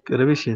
روش ہے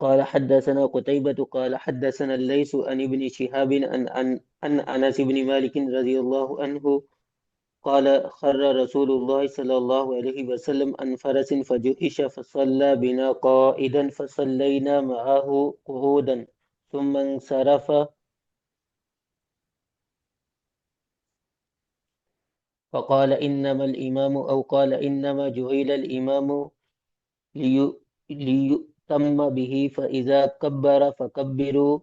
قال حدثنا قتيبة قال حدثنا الليث عن ابن شهاب عن أنس بن مالك رضي الله عنه قال خر رسول الله صلى الله عليه وسلم عن فرس فجحش فصلى بنا قائدا فصلينا معه قعودا ثم انصرف. فقال إنما الإمام أو قال إنما جعل الإمام لي- ليؤتم به فإذا كبر فكبروا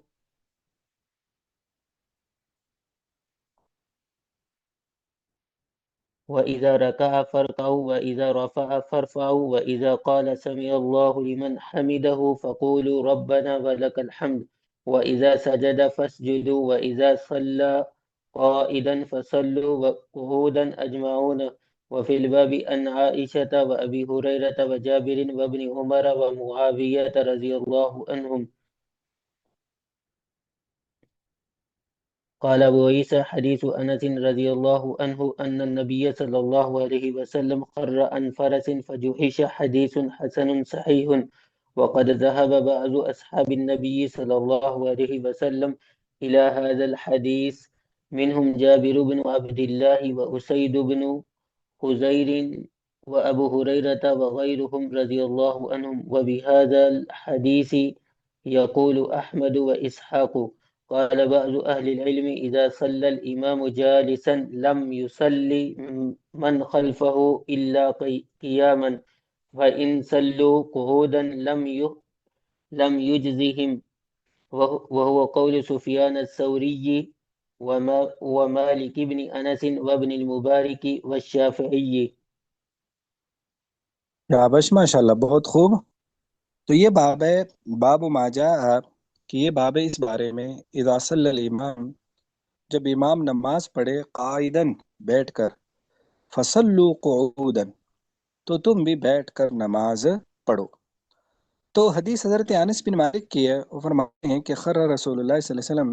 وإذا ركع فاركعوا وإذا رفع فارفعوا وإذا قال سمع الله لمن حمده فقولوا ربنا ولك الحمد وإذا سجد فاسجدوا وإذا صلى قائدا فصلوا قعودا أجمعون. وفي الباب عن عائشة وأبي هريرة وجابر وابن عمر ومعاوية رضي الله عنهم. قال أبو عيسى حديث أنس رضي الله عنه أن النبي صلى الله عليه وسلم خر عن فرس فجحش حديث حسن صحيح. وقد ذهب بعض أصحاب النبي صلى الله عليه وسلم إلى هذا الحديث، منهم جابر بن عبد الله وأسيد بن حزير وأبو هريرة وغيرهم رضي الله عنهم. وبهذا الحديث يقول أحمد وإسحاق. قال بعض أهل العلم إذا صلى الإمام جالسا لم يصلي من خلفه إلا قياما، فإن صلوا قعودا لم يجزهم، وهو قول سفيان الثوري ومالك بن أنس وابن المبارك والشافعي. شابش ماشاء اللہ، بہت خوب. تو یہ باب ہے، باب ما جاء، کہ یہ باب ہے اس بارے میں اذا صلی الامام، جب امام نماز پڑھے قائدن بیٹھ کر، فصلوا قعودا، تو تم بھی بیٹھ کر نماز پڑھو. تو حدیث حضرت انس بن مالک کی ہے. وہ فرماتے ہیں کہ خر رسول اللہ صلی اللہ علیہ وسلم،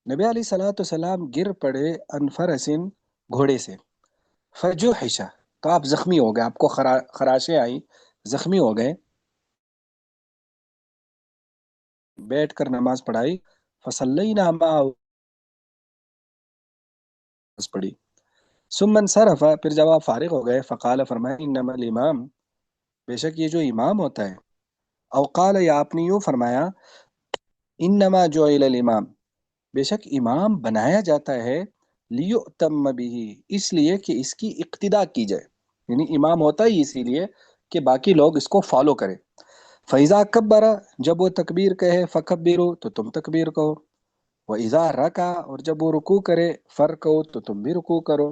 نبی علیہ الصلوۃ والسلام گر پڑے انفرسن، گھوڑے سے، فجوحشا، تو آپ زخمی ہو گئے، آپ کو خراشیں آئیں، زخمی ہو گئے، بیٹھ کر نماز پڑھائی. فصلینا معہ، نماز پڑھی. ثم انصرف، پھر جب آپ فارغ ہو گئے، فقال، فرمایا، انما الامام، بے شک یہ جو امام ہوتا ہے، او قال، یا آپ نے یوں فرمایا، انما جعل الامام، بے شک امام بنایا جاتا ہے، لیؤتم بہ، اس لیے کہ اس کی اقتداء کی جائے، یعنی امام ہوتا ہی اسی لیے کہ باقی لوگ اس کو فالو کریں. فیضا کبر، جب وہ تکبیر کہے، فکبرو، تو تم تکبیر کہو. وَإِذَا رَكَعَ، اور جب وہ رکوع کرے، فرکعوا، تو تم بھی رکوع کرو.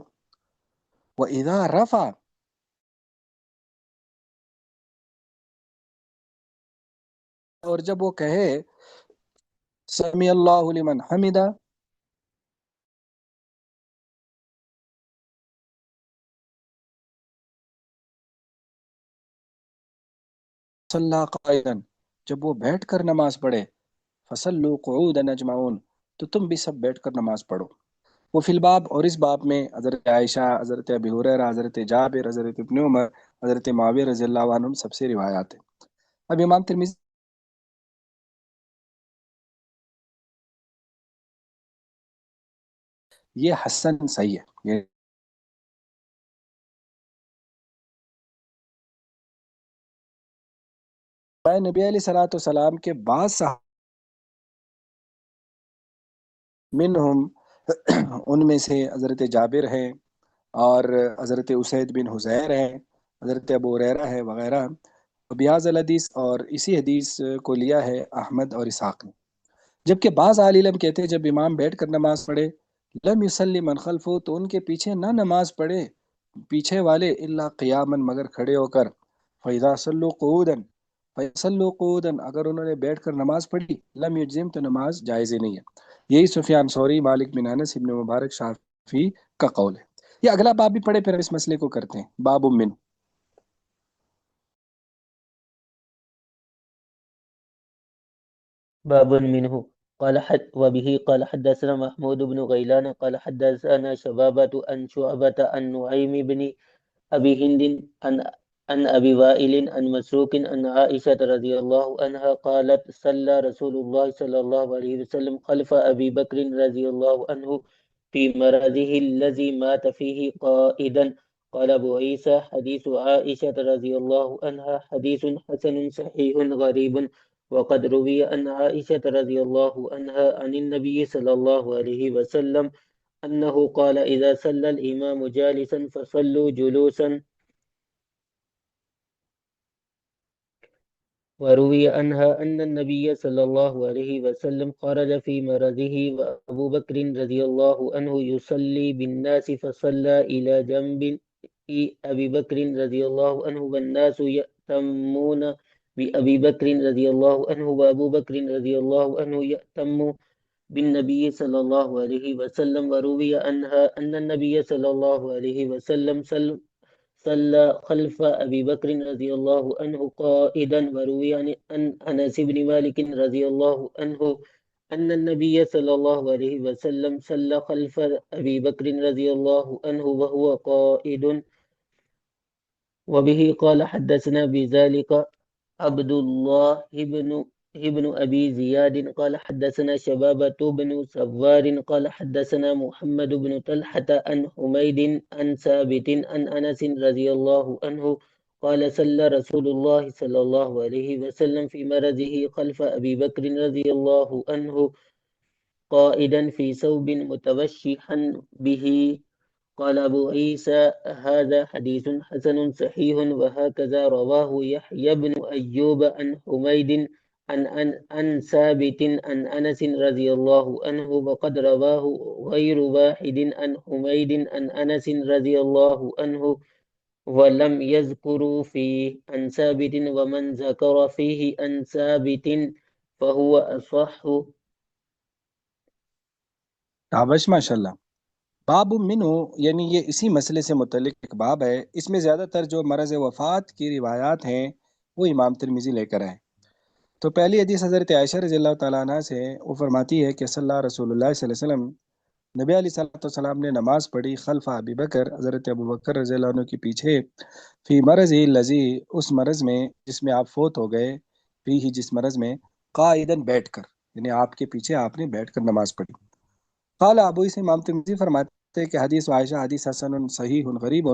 وَإِذَا رَفَعَ، اور جب وہ کہے سمی اللہ لمن حمدہ، صلی قائدا، جب وہ بیٹھ کر نماز پڑھے، فصلوا قعودا اجمعون، تو تم بھی سب بیٹھ کر نماز پڑھو. وہ فی الباب، اور اس باب میں حضرت عائشہ، حضرت ابی ہریرہ، حضرت جابر، حضرت ابن عمر، حضرت معاویہ رضی اللہ عنہم سب سے روایات ہیں. اب امام ترمذی، یہ حسن صحیح ہے، یہ نبی علیہ الصلوۃ والسلام کے بعض صحابہ، منہم، ان میں سے حضرت جابر ہیں، اور حضرت اسید بن حزیر ہے، حضرت ابو ہریرہ ہے وغیرہ. بیاض الحدیث، اور اسی حدیث کو لیا ہے احمد اور اسحاق نے. جبکہ بعض اہل علم کہتے ہیں جب امام بیٹھ کر نماز پڑھے، لم یصلی من خلفہ، تو ان کے پیچھے نہ نماز پڑھے پیچھے والے، الا قیاما، مگر کھڑے ہو کر. فاذا صلوا قعودا، فصلوا قعودا، اگر انہوں نے بیٹھ کر نماز پڑھی، لم یجزم، تو نماز جائز ہی نہیں ہے. یہی سفیان ثوری، مالک بن انس، ابن مبارک، شافعی کا قول ہے. یہ اگلا باب بھی پڑھے، پھر اس مسئلے کو کرتے ہیں. باب من، باب منه. وبه قال حدثنا محمود بن غيلان قال حدثنا شبابة عن شعبة عن نعيم بن أبي هند عن أبي وائل عن مسروق عن عائشة رضي الله عنها قالت صلى رسول الله صلى الله عليه وسلم خلف أبي بكر رضي الله عنه في مرضه الذي مات فيه قائدا. قال أبو عيسى حديث عائشة رضي الله عنها حديث حسن صحيح غريب. وقد روي عن عائشة رضي الله عنها عن النبي صلى الله عليه وسلم أنه قال إذا صلى الإمام جالسا فصلوا جلوسا. وروي عنها أن النبي صلى الله عليه وسلم خرج في مرضه وأبو بكر رضي الله عنه يصلي بالناس فصلى إلى جنب أبي بكر رضي الله عنه والناس يأتمون بأبي بكر رضي الله عنه وأبو بكر رضي الله عنه يأتم بالنبي صلى الله عليه وسلم. وروي عنها أن النبي صلى الله عليه وسلم صلى خلف أبي بكر رضي الله عنه قائدا. وروي عن أنس بن مالك رضي الله عنه أن النبي صلى الله عليه وسلم صلى خلف أبي بكر رضي الله عنه وهو قائد. وبه قال حدثنا بذلك عبد الله بن أبي زياد قال حدثنا شبابة بن سوار قال حدثنا محمد بن طلحة عن حميد عن ثابت عن أنس رضي الله عنه قال صلى رسول الله صلى الله عليه وسلم في مرضه خلف أبي بكر رضي الله عنه قائدا في ثوب متوشحا به. قال أبو عيسى هذا حديث حسن صحيح. وهكذا رواه يحيى بن أيوب عن حميد عن ثابت عن أنس رضي الله عنه. وقد رواه غير واحد عن حميد عن أنس رضي الله عنه ولم يذكروا فيه عن ثابت. ومن ذكر فيه عن ثابت فهو أصح. آبش ماشاء اللہ. باب منو یعنی یہ اسی مسئلے سے متعلق ایک باب ہے. اس میں زیادہ تر جو مرض وفات کی روایات ہیں وہ امام ترمذی لے کر آئے. تو پہلی حدیث حضرت عائشہ رضی اللہ تعالیٰ عنہ سے وہ فرماتی ہے کہ صلی اللہ رسول اللہ صلی اللہ علیہ وسلم نبی علیہ صلاۃ والسلام نے نماز پڑھی خلف ابی بکر حضرت ابو بکر رضی اللہ عنہ کے پیچھے فی مرض لذی اس مرض میں جس میں آپ فوت ہو گئے، فی ہی جس مرض میں قائدن بیٹھ کر، یعنی آپ کے پیچھے آپ نے بیٹھ کر نماز پڑھی. قال ابو اسے امام ترمذی فرماتے ہیں کہ حدیث عائشہ حدیث حسن صحیح غریب.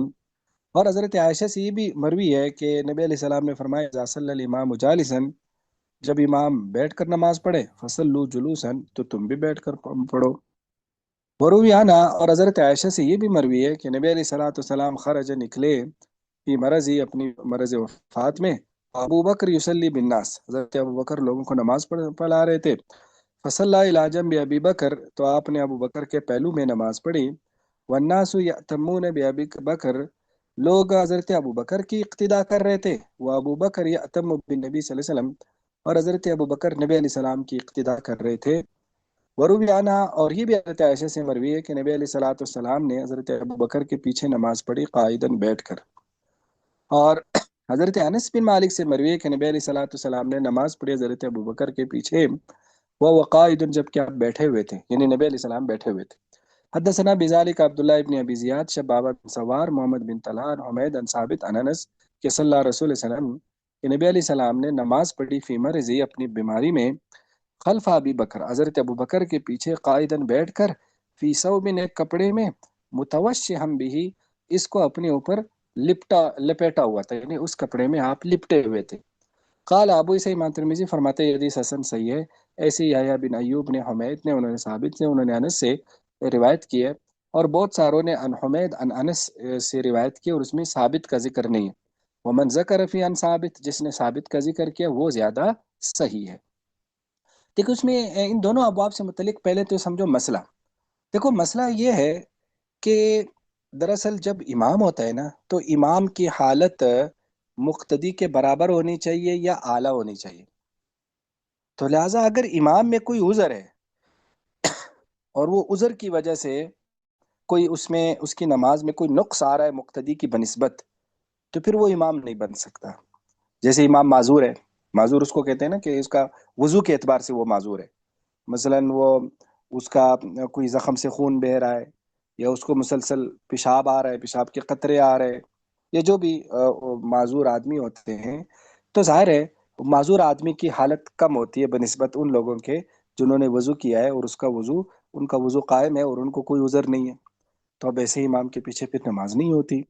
اور حضرت عائشہ سے یہ بھی مروی ہے کہ نبی علیہ السلام نے فرمایا اذا صلی الامام جالسا، جب امام بیٹھ کر نماز پڑھے فصلوا جلوسا، تو تم بھی بیٹھ کر پڑھو. وروی عنہا اور حضرت عائشہ سے یہ بھی مروی ہے کہ نبی علیہ الصلوۃ والسلام خرج نکلے فی مرضی اپنی مرض وفات میں، ابو بکر یصلی بالناس حضرت ابو بکر لوگوں کو نماز پڑھا رہے تھے. فصلی الی جنب ابی بکر، تو آپ نے ابو بکر کے پہلو میں نماز پڑھی. والناس یأتمون بابی بکر، لوگ حضرت ابو بکر کی اقتداء کر رہے تھے. وہ ابو بکر یأتم بالنبی صلی اللہ علیہ وسلم، اور حضرت ابو بکر نبی علیہ السلام کی اقتداء کر رہے تھے. وروی عنہا اور یہ بھی حضرت عائشہ سے مروی ہے کہ نبی علیہ الصلوۃ والسلام نے حضرت ابو بکر کے پیچھے نماز پڑھی قائدن بیٹھ کر. اور حضرت انس بن مالک سے مروی ہے کہ نبی علیہ الصلوۃ والسلام نے نماز پڑھی حضرت ابو بکر کے پیچھے وہ قائد، جب کہ آپ بیٹھے ہوئے تھے، یعنی نبی علیہ السلام بیٹھے ہوئے تھے. حدثنا بذالک عبداللہ ابن ابی زیاد شبابہ بن سوار محمد بن طلحہ حمید عن ثابت عن انس کہ صلی اللہ رسول وسلم کہ نبی علیہ السلام نے نماز پڑھی فی مرضی اپنی بیماری میں خلف ابی بکر حضرت ابو بکر کے پیچھے قائدن بیٹھ کر فی ثوب ایک کپڑے میں متوشحا بھی اس کو اپنے اوپر لپیٹا ہوا تھا، یعنی اس کپڑے میں آپ لپٹے ہوئے تھے. قال ابو اسے امام ترمذی فرماتے ہیں حدیث حسن صحیح ہے. ایسے یحییٰ بن ایوب نے حمید نے انہوں نے ثابت سے انہوں نے انس سے روایت کی ہے، اور بہت ساروں نے ان حمید ان انس سے روایت کی، اور اس میں ثابت کا ذکر نہیں ہے. ومن ذکر فی ان ثابت، جس نے ثابت کا ذکر کیا وہ زیادہ صحیح ہے. دیکھو اس میں ان دونوں ابواب سے متعلق پہلے تو سمجھو مسئلہ. دیکھو مسئلہ یہ ہے کہ دراصل جب امام ہوتا ہے نا تو امام کی حالت مقتدی کے برابر ہونی چاہیے یا اعلیٰ ہونی چاہیے. تو لہٰذا اگر امام میں کوئی عذر ہے اور وہ عذر کی وجہ سے کوئی اس میں اس کی نماز میں کوئی نقص آ رہا ہے مقتدی کی بنسبت، تو پھر وہ امام نہیں بن سکتا. جیسے امام معذور ہے، معذور اس کو کہتے ہیں نا کہ اس کا وضو کے اعتبار سے وہ معذور ہے. مثلا وہ اس کا کوئی زخم سے خون بہہ رہا ہے، یا اس کو مسلسل پیشاب آ رہا ہے، پیشاب کے قطرے آ رہے ہیں، یا جو بھی معذور آدمی ہوتے ہیں، تو ظاہر ہے معذور آدمی کی حالت کم ہوتی ہے بنسبت ان لوگوں کے جنہوں نے وضو کیا ہے اور ان کا وضو قائم ہے اور ان کو کوئی عذر نہیں ہے. تو اب ایسے امام کے پیچھے پھر نماز نہیں ہوتی.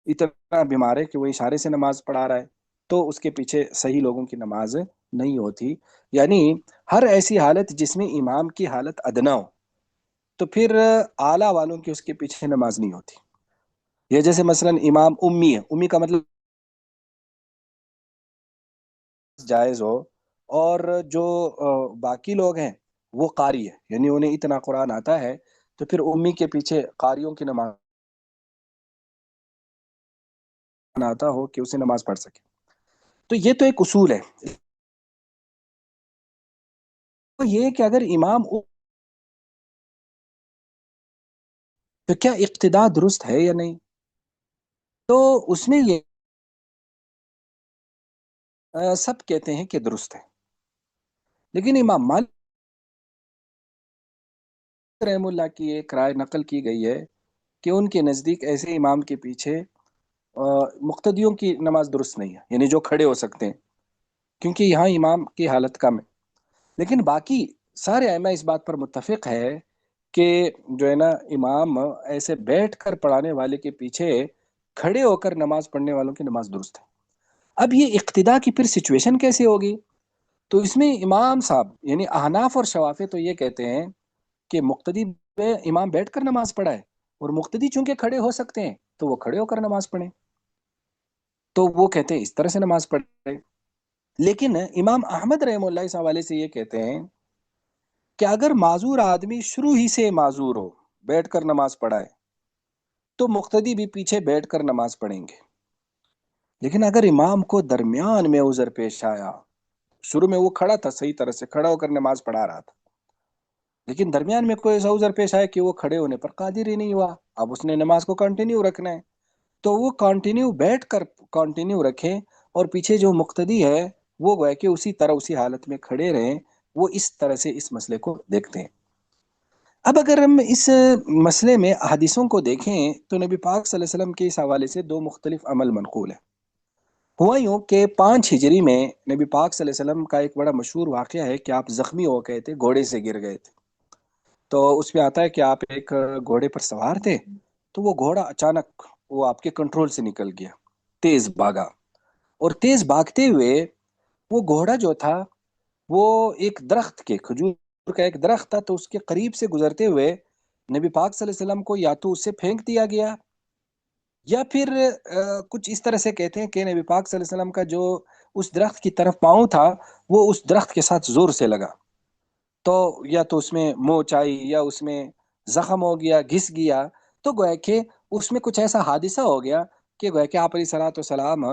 اتنا بیمار ہے کہ وہ اشارے سے نماز پڑھا رہا ہے تو اس کے پیچھے صحیح لوگوں کی نماز نہیں ہوتی، یعنی ہر ایسی حالت جس میں امام کی حالت ادنا ہو تو پھر اعلیٰ والوں کی اس کے پیچھے نماز نہیں ہوتی. یہ جیسے مثلا امام امی ہے، امی کا مطلب جائز ہو، اور جو باقی لوگ ہیں وہ قاری ہے، یعنی انہیں اتنا قرآن آتا ہے، تو پھر امی کے پیچھے قاریوں کی نماز آتا ہو کہ اسے نماز پڑھ سکے. تو یہ تو ایک اصول ہے. تو یہ کہ اگر امام تو کیا اقتداء درست ہے یا نہیں، تو اس میں یہ سب کہتے ہیں کہ درست ہے، لیکن امام مالک رحم اللہ کی ایک رائے نقل کی گئی ہے کہ ان کے نزدیک ایسے امام کے پیچھے مقتدیوں کی نماز درست نہیں ہے، یعنی جو کھڑے ہو سکتے ہیں، کیونکہ یہاں امام کی حالت کم ہے. لیکن باقی سارے ائمہ اس بات پر متفق ہے کہ جو ہے نا امام ایسے بیٹھ کر پڑھانے والے کے پیچھے کھڑے ہو کر نماز پڑھنے والوں کی نماز درست ہے. اب یہ اقتداء کی پھر سچویشن کیسے ہوگی؟ تو اس میں امام صاحب یعنی احناف اور شوافی تو یہ کہتے ہیں کہ مقتدی پہ امام بیٹھ کر نماز پڑھائے، اور مقتدی چونکہ کھڑے ہو سکتے ہیں تو وہ کھڑے ہو کر نماز پڑھیں، تو وہ کہتے ہیں اس طرح سے نماز پڑھے. لیکن امام احمد رحم اللہ اس حوالے سے یہ کہتے ہیں کہ اگر معذور آدمی شروع ہی سے معذور ہو، بیٹھ کر نماز پڑھائے، تو مقتدی بھی پیچھے بیٹھ کر نماز پڑھیں گے. لیکن اگر امام کو درمیان میں عذر پیش آیا، شروع میں وہ کھڑا تھا، صحیح طرح سے کھڑا ہو کر نماز پڑھا رہا تھا، لیکن درمیان میں کوئی ایسا عذر پیش آیا کہ وہ کھڑے ہونے پر قادر ہی نہیں ہوا، اب اس نے نماز کو کنٹینیو رکھنا ہے، تو وہ کنٹینیو بیٹھ کر کنٹینیو رکھیں، اور پیچھے جو مقتدی ہے وہ گویا کہ اسی طرح اسی حالت میں کھڑے رہیں. وہ اس طرح سے اس مسئلے کو دیکھتے ہیں. اب اگر ہم اس مسئلے میں حدیثوں کو دیکھیں تو نبی پاک صلی اللہ علیہ وسلم کے اس حوالے سے دو مختلف عمل منقول ہیں. ہوا یوں کہ 5 ہجری میں نبی پاک صلی اللہ علیہ وسلم کا ایک بڑا مشہور واقعہ ہے کہ آپ زخمی ہو گئے تھے، گھوڑے سے گر گئے تھے. تو اس میں آتا ہے کہ آپ ایک گھوڑے پر سوار تھے، تو وہ گھوڑا اچانک وہ آپ کے کنٹرول سے نکل گیا، تیز بھاگا، اور تیز بھاگتے ہوئے وہ گھوڑا جو تھا وہ ایک درخت کے کھجور کا ایک درخت تھا، تو اس کے قریب سے گزرتے ہوئے نبی پاک صلی اللہ علیہ وسلم کو یا تو اس سے پھینک دیا گیا، یا پھر کچھ اس طرح سے کہتے ہیں کہ نبی پاک صلی اللہ علیہ وسلم کا جو اس درخت کی طرف پاؤں تھا وہ اس درخت کے ساتھ زور سے لگا، تو یا تو اس میں موچ آئی یا اس میں زخم ہو گیا، گھس گیا. تو گویا کہ اس میں کچھ ایسا حادثہ ہو گیا کہ گویا کہ آپ علیہ صلاۃ والسلام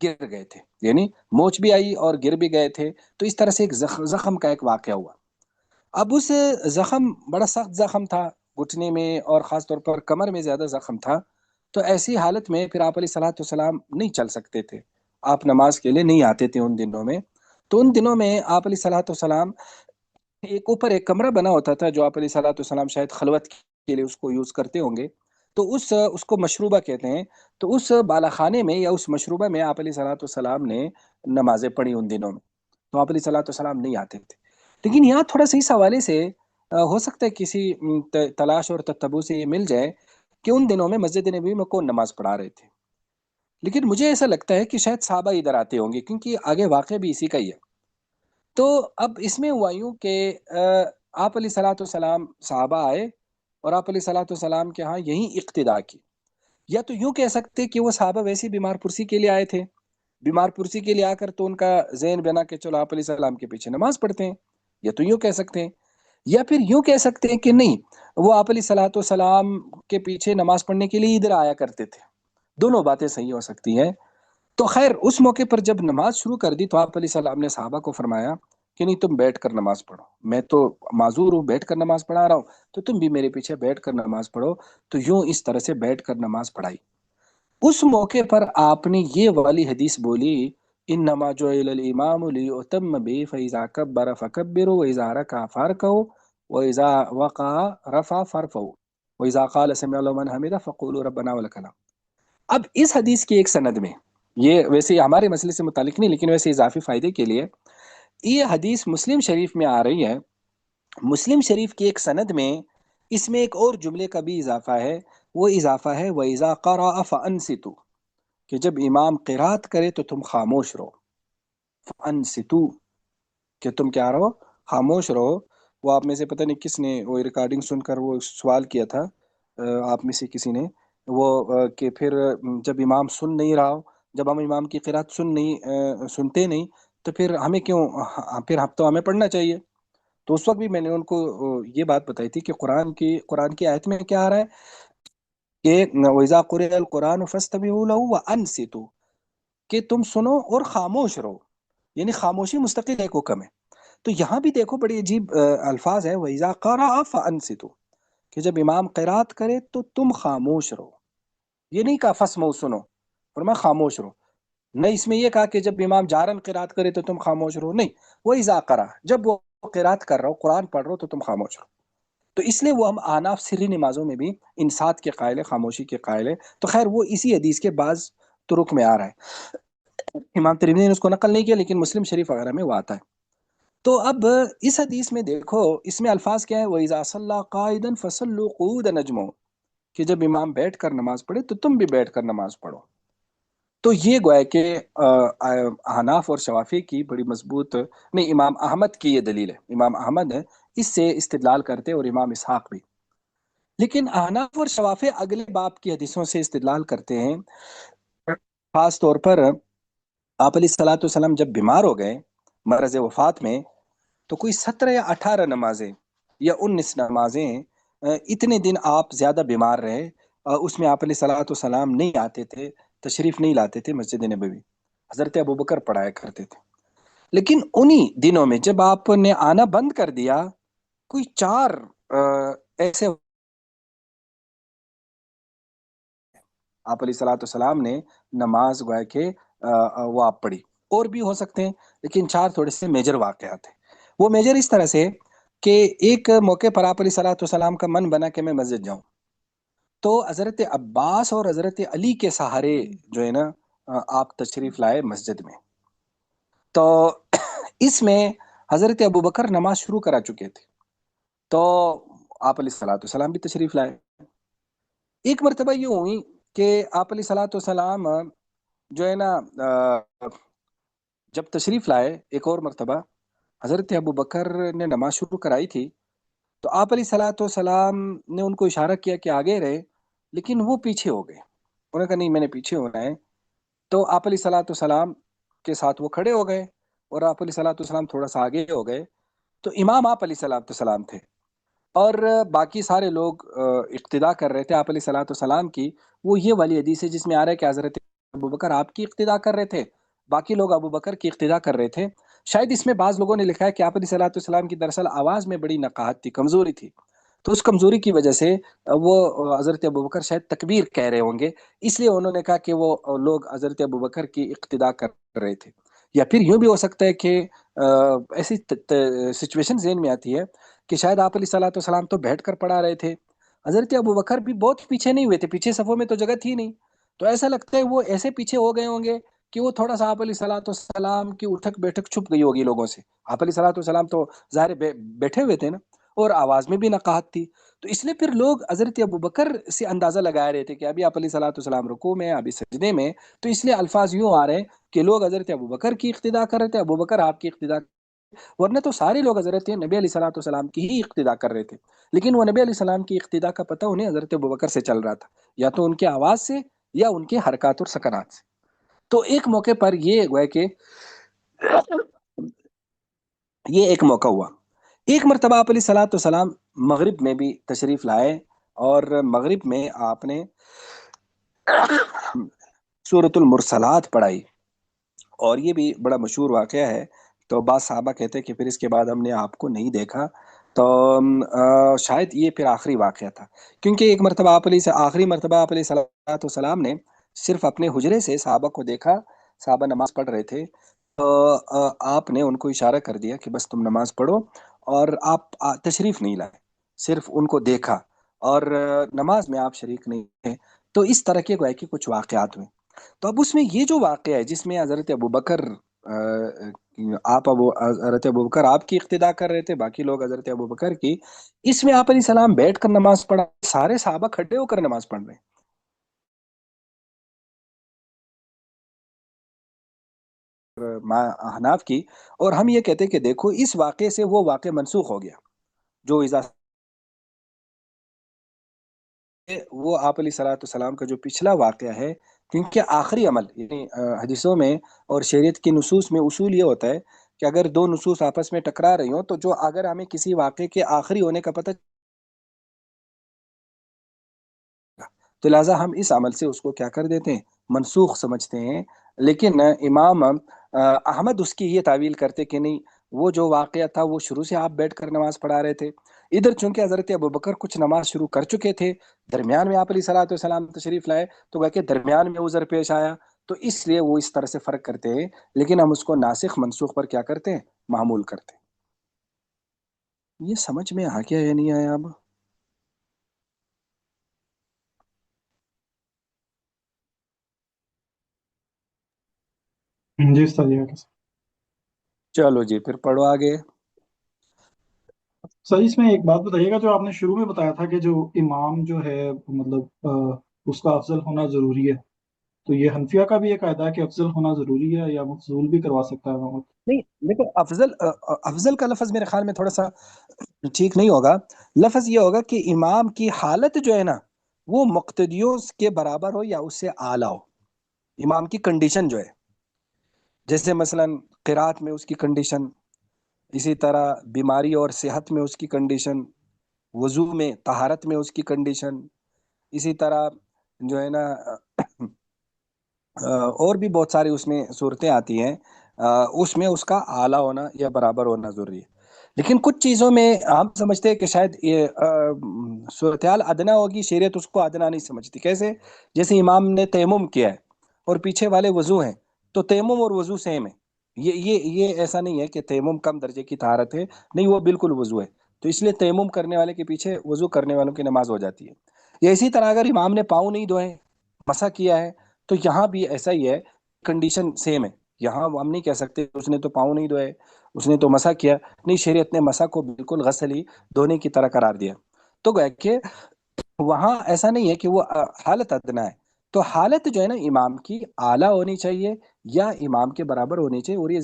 گر گئے تھے، یعنی موچ بھی آئی اور گر بھی گئے تھے. تو اس طرح سے ایک زخم کا ایک واقعہ ہوا. اب اس زخم بڑا سخت زخم تھا، گھٹنے میں اور خاص طور پر کمر میں زیادہ زخم تھا. تو ایسی حالت میں پھر آپ علیہ صلاۃ والسلام نہیں چل سکتے تھے، آپ نماز کے لیے نہیں آتے تھے ان دنوں میں. تو ان دنوں میں آپ علیہ صلاۃ والسلام ایک اوپر ایک کمرہ بنا ہوتا تھا جو آپ علیہ صلاۃ والسلام شاید خلوت کے لیے اس کو یوز کرتے ہوں گے، تو اس کو مشروبہ کہتے ہیں. تو اس بالا خانے میں یا اس مشروبہ میں آپ علیہ صلاۃ والسلام نے نمازیں پڑھی ان دنوں میں. تو آپ علیہ صلاۃ والسلام نہیں آتے تھے. لیکن یہاں تھوڑا سا اس حوالے سے ہو سکتا ہے کسی تلاش اور تتبع سے یہ مل جائے کہ ان دنوں میں مسجد نبی میں کون نماز پڑھا رہے تھے. لیکن مجھے ایسا لگتا ہے کہ شاید صحابہ ادھر آتے ہوں گے، کیونکہ آگے واقعہ بھی اسی کا ہی ہے. تو اب اس میں ہوا یوں کہ آپ علیہ صلاۃ والسلام صحابہ آئے اور آپ علیہ صلاۃ والسلام کے ہاں یہی اقتدا کی. یا تو یوں کہہ سکتے کہ وہ صحابہ ویسے بیمار پرسی کے لیے آئے تھے، بیمار پرسی کے لیے آ کر تو ان کا ذہن بنا کہ چلو آپ علیہ السلام کے پیچھے نماز پڑھتے ہیں. یا تو یوں کہہ سکتے ہیں، یا پھر یوں کہہ سکتے ہیں کہ نہیں، وہ آپ علیہ صلاۃ والسلام کے پیچھے نماز پڑھنے کے لیے ادھر آیا کرتے تھے. دونوں باتیں صحیح ہو سکتی ہیں. تو خیر اس موقع پر جب نماز شروع کر دی تو آپ علیہ السلام نے صحابہ کو فرمایا کہ نہیں، تم بیٹھ کر نماز پڑھو، میں تو معذور ہوں، بیٹھ کر نماز پڑھا رہا ہوں، تو تم بھی میرے پیچھے بیٹھ کر نماز پڑھو. تو یوں اس طرح سے بیٹھ کر نماز پڑھائی. اس موقع پر آپ نے یہ والی حدیث بولی، انما جعل الامام لیؤتم به فاذا کبر فکبروا واذا رکع فارکعوا واذا وقع رفع فارفعوا واذا قال سمع الله لمن حمده فقولوا ربنا ولك الحمد. اب اس حدیث کی ایک سند میں، یہ ویسے ہمارے مسئلے سے متعلق نہیں لیکن ویسے اضافی فائدے کے لیے یہ حدیث مسلم شریف میں آ رہی ہے. مسلم شریف کی ایک سند میں اس میں ایک اور جملے کا بھی اضافہ ہے. وہ اضافہ ہے وَإِذَا قَرَأَ فَأَنصِتُوا، کہ جب امام قرات کرے تو تم خاموش رہو. فَأَنصِتُوا، کہ تم کیا رہو، خاموش رہو. وہ آپ میں سے پتہ نہیں کس نے وہ ریکارڈنگ سن کر وہ سوال کیا تھا، آپ میں سے کسی نے، وہ کہ پھر جب امام سن نہیں رہا ہو، جب ہم امام کی قرات سنتے نہیں تو پھر ہمیں کیوں، پھر تو ہمیں پڑھنا چاہیے. تو اس وقت بھی میں نے ان کو یہ بات بتائی تھی کہ قرآن کی آیت میں کیا آ رہا ہے کہ وَإِذَا قُرِئَ الْقُرْآنُ فَاسْتَمِعُوا لَهُ وَأَنصِتُوا، کہ تم سنو اور خاموش رہو، یعنی خاموشی مستقل ایک حکم ہے. تو یہاں بھی دیکھو بڑی عجیب الفاظ ہے، وَإِذَا قَرَأَ فَأَنصِتُوا، کہ جب امام قرات کرے تو تم خاموش رہو. یہ نہیں کہا فَاسْمَعُوا سنو، فرمایا خاموش رہو. نہیں اس میں یہ کہا کہ جب امام جارن قرات کرے تو تم خاموش رہو، نہیں، وَإِذَا قَرَأَ، جب وہ قرات کر رہا ہو، قرآن پڑھ رہا ہو تو تم خاموش رہو. تو اس لیے وہ ہم آناف سری نمازوں میں بھی انصات کے قائل ہے، خاموشی کے قائل ہے. تو خیر وہ اسی حدیث کے بعض طرق میں آ رہا ہے، امام ترمذی نے اس کو نقل نہیں کیا لیکن مسلم شریف وغیرہ میں وہ آتا ہے. تو اب اس حدیث میں دیکھو، اس میں الفاظ کیا ہے، وَإِذَا صَلَّى قَائِدًا فَصَلُّوا قُعُودًا نَجْمُ، کہ جب امام بیٹھ کر نماز پڑھے تو تم بھی بیٹھ کر نماز پڑھو. تو یہ گویا کہ احناف اور شوافی کی بڑی مضبوط، نہیں امام احمد کی یہ دلیل ہے، امام احمد اس سے استدلال کرتے اور امام اسحاق بھی. لیکن احناف اور شوافی اگلے باب کی حدیثوں سے استدلال کرتے ہیں، خاص طور پر آپ علیہ الصلوۃ والسلام جب بیمار ہو گئے مرض وفات میں، تو کوئی 17 یا 18 نمازیں یا 19 نمازیں، اتنے دن آپ زیادہ بیمار رہے. اس میں آپ علیہ الصلوۃ والسلام نہیں آتے تھے، تشریف نہیں لاتے تھے مسجد نبوی، حضرت ابوبکر پڑھایا کرتے تھے. لیکن انہی دنوں میں جب آپ نے آنا بند کر دیا، کوئی 4 ایسے آپ علیہ الصلوۃ والسلام نے نماز گویا کہ وہ آپ پڑھی. اور بھی ہو سکتے ہیں لیکن 4 تھوڑے سے میجر واقعات ہیں. وہ میجر اس طرح سے کہ ایک موقع پر آپ علیہ الصلوۃ والسلام کا من بنا کہ میں مسجد جاؤں، تو حضرت عباس اور حضرت علی کے سہارے جو ہے نا آپ تشریف لائے مسجد میں. تو اس میں حضرت ابوبکر نماز شروع کرا چکے تھے، تو آپ علیہ الصلوۃ والسلام بھی تشریف لائے. ایک مرتبہ یہ ہوئی کہ آپ علیہ الصلوۃ والسلام جو ہے نا جب تشریف لائے، ایک اور مرتبہ حضرت ابوبکر نے نماز شروع کرائی تھی، تو آپ علیہ الصلوۃ والسلام نے ان کو اشارہ کیا کہ آگے رہے، لیکن وہ پیچھے ہو گئے. انہوں نے کہا نہیں میں نے پیچھے ہونا ہے. تو آپ علیہ الصلوۃ والسلام کے ساتھ وہ کھڑے ہو گئے اور آپ علیہ الصلوۃ والسلام تھوڑا سا آگے ہو گئے. تو امام آپ علیہ الصلوۃ والسلام تھے اور باقی سارے لوگ اقتدا کر رہے تھے آپ علیہ الصلوۃ والسلام کی. وہ یہ والی حدیث ہے جس میں آ رہا ہے کہ حضرت ابوبکر آپ کی اقتدا کر رہے تھے، باقی لوگ ابوبکر کی اقتدا کر رہے تھے. شاید اس میں بعض لوگوں نے لکھا ہے کہ آپ علیہ الصلوۃ والسلام کی دراصل آواز میں بڑی نقاہت تھی، کمزوری تھی، تو اس کمزوری کی وجہ سے وہ حضرت ابوبکر شاید تکبیر کہہ رہے ہوں گے، اس لیے انہوں نے کہا کہ وہ لوگ حضرت ابوبکر کی اقتدا کر رہے تھے. یا پھر یوں بھی ہو سکتا ہے کہ ایسی سچویشن ذہن میں آتی ہے کہ شاید آپ علیہ الصلوۃ والسلام تو بیٹھ کر پڑھا رہے تھے، حضرت ابوبکر بھی بہت پیچھے نہیں ہوئے تھے، پیچھے صفوں میں تو جگہ تھی نہیں، تو ایسا لگتا ہے وہ ایسے پیچھے ہو گئے ہوں گے کہ وہ تھوڑا سا آپ علیہ الصلوۃ والسلام کی اٹھک بیٹھک چھپ گئی ہوگی لوگوں سے. آپ علیہ الصلوۃ والسلام تو ظاہر بیٹھے ہوئے تھے نا، اور آواز میں بھی نقاہت تھی، تو اس لیے پھر لوگ حضرت ابوبکر سے اندازہ لگا رہے تھے کہ ابھی آپ علیہ الصلوۃ والسلام رکوع میں، ابھی سجدے میں. تو اس لیے الفاظ یوں آ رہے ہیں کہ لوگ حضرت ابوبکر کی اقتدا کر رہے تھے، ابوبکر آپ کی اقتدا، ورنہ تو سارے لوگ حضرت نبی علیہ الصلوۃ والسلام کی ہی اقتدا کر رہے تھے. لیکن وہ نبی علیہ السلام کی اقتدا کا پتہ انہیں حضرت ابوبکر سے چل رہا تھا، یا تو ان کے آواز سے یا ان کے حرکات اور سکنات سے. تو ایک موقع پر یہ ہوا کہ یہ ایک موقع ہوا. ایک مرتبہ آپ علیہ الصلوۃ والسلام مغرب میں بھی تشریف لائے اور مغرب میں آپ نے سورۃ المرسلات پڑھائی، اور یہ بھی بڑا مشہور واقعہ ہے. تو بعض صحابہ کہتے ہیں کہ پھر اس کے بعد ہم نے آپ کو نہیں دیکھا، تو شاید یہ پھر آخری واقعہ تھا، کیونکہ ایک مرتبہ آخری مرتبہ آپ علیہ الصلوۃ والسلام نے صرف اپنے حجرے سے صحابہ کو دیکھا، صحابہ نماز پڑھ رہے تھے، تو آپ نے ان کو اشارہ کر دیا کہ بس تم نماز پڑھو، اور آپ تشریف نہیں لائے، صرف ان کو دیکھا اور نماز میں آپ شریک نہیں تھے. تو اس طرح کے گویا کہ کچھ واقعات ہوئے. تو اب اس میں یہ جو واقعہ ہے جس میں حضرت ابوبکر حضرت ابوبکر آپ کی اقتدا کر رہے تھے، باقی لوگ حضرت ابوبکر کی، اس میں آپ علیہ السلام بیٹھ کر نماز پڑھا، سارے صحابہ کھڑے ہو کر نماز پڑھ رہے ہیں. احناف کی، اور ہم یہ کہتے ہیں کہ دیکھو اس واقعے سے وہ واقعہ منسوخ ہو گیا جو وہ آپ علیہ صلاۃ والسلام کا جو پچھلا واقعہ ہے، کیونکہ آخری عمل یعنی حدیثوں میں اور شریعت کی نصوص میں اصول یہ ہوتا ہے کہ اگر دو نصوص آپس میں ٹکرا رہی ہوں تو جو اگر ہمیں کسی واقعے کے آخری ہونے کا پتہ، تو لہٰذا ہم اس عمل سے اس کو کیا کر دیتے ہیں، منسوخ سمجھتے ہیں۔ لیکن امام احمد اس کی یہ تعویل کرتے کہ نہیں، وہ جو واقعہ تھا وہ شروع سے آپ بیٹھ کر نماز پڑھا رہے تھے، ادھر چونکہ حضرت ابوبکر کچھ نماز شروع کر چکے تھے، درمیان میں آپ علیہ صلاۃ والسلام تشریف لائے، تو کہ درمیان میں عذر پیش آیا، تو اس لیے وہ اس طرح سے فرق کرتے ہیں، لیکن ہم اس کو ناسخ منسوخ پر کیا کرتے ہیں، معمول کرتے ہیں۔ یہ سمجھ میں آ گیا یا نہیں آیا اب؟ جی استاد جی آگے۔ چلو جی پھر پڑھو آگے۔ سر اس میں ایک بات بتائیے گا، جو آپ نے شروع میں بتایا تھا کہ جو امام جو ہے مطلب اس کا افضل ہونا ضروری ہے، تو یہ حنفیہ کا بھی ایک قاعدہ ہے کہ افضل ہونا ضروری ہے یا مفضول بھی کروا سکتا ہے امامت؟ نہیں دیکھو، افضل کا لفظ میرے خیال میں تھوڑا سا ٹھیک نہیں ہوگا۔ لفظ یہ ہوگا کہ امام کی حالت جو ہے نا وہ مقتدیوں کے برابر ہو یا اس سے اعلیٰ ہو، امام کی کنڈیشن جو ہے، جیسے مثلا قرات میں اس کی کنڈیشن، اسی طرح بیماری اور صحت میں اس کی کنڈیشن، وضو میں طہارت میں اس کی کنڈیشن، اسی طرح جو ہے نا اور بھی بہت ساری اس میں صورتیں آتی ہیں، اس میں اس کا اعلیٰ ہونا یا برابر ہونا ضروری ہے۔ لیکن کچھ چیزوں میں ہم سمجھتے ہیں کہ شاید یہ صورتحال ادنا ہوگی، شریعت اس کو ادنا نہیں سمجھتی۔ کیسے؟ جیسے امام نے تیمم کیا ہے اور پیچھے والے وضو ہیں، تو تیمم اور وضو سیم ہے، یہ ایسا نہیں ہے کہ تیمم کم درجے کی طہارت ہے، نہیں، وہ بالکل وضو ہے، تو اس لیے تیمم کرنے والے کے پیچھے وضو کرنے والوں کی نماز ہو جاتی ہے۔ یا اسی طرح اگر امام نے پاؤں نہیں دھوئے، مسح کیا ہے، تو یہاں بھی ایسا ہی ہے، کنڈیشن سیم ہے۔ یہاں ہم نہیں کہہ سکتے اس نے تو پاؤں نہیں دھوئے، اس نے تو مسح کیا، نہیں، شریعت نے مسح کو بالکل غسل ہی دھونے کی طرح قرار دیا۔ تو گویا کہ وہاں ایسا نہیں ہے کہ وہ حالت ادنا ہے، تو حالت جو ہے نا امام کی اعلیٰ ہونی چاہیے یا امام کے برابر ہونی چاہیے، اور یہ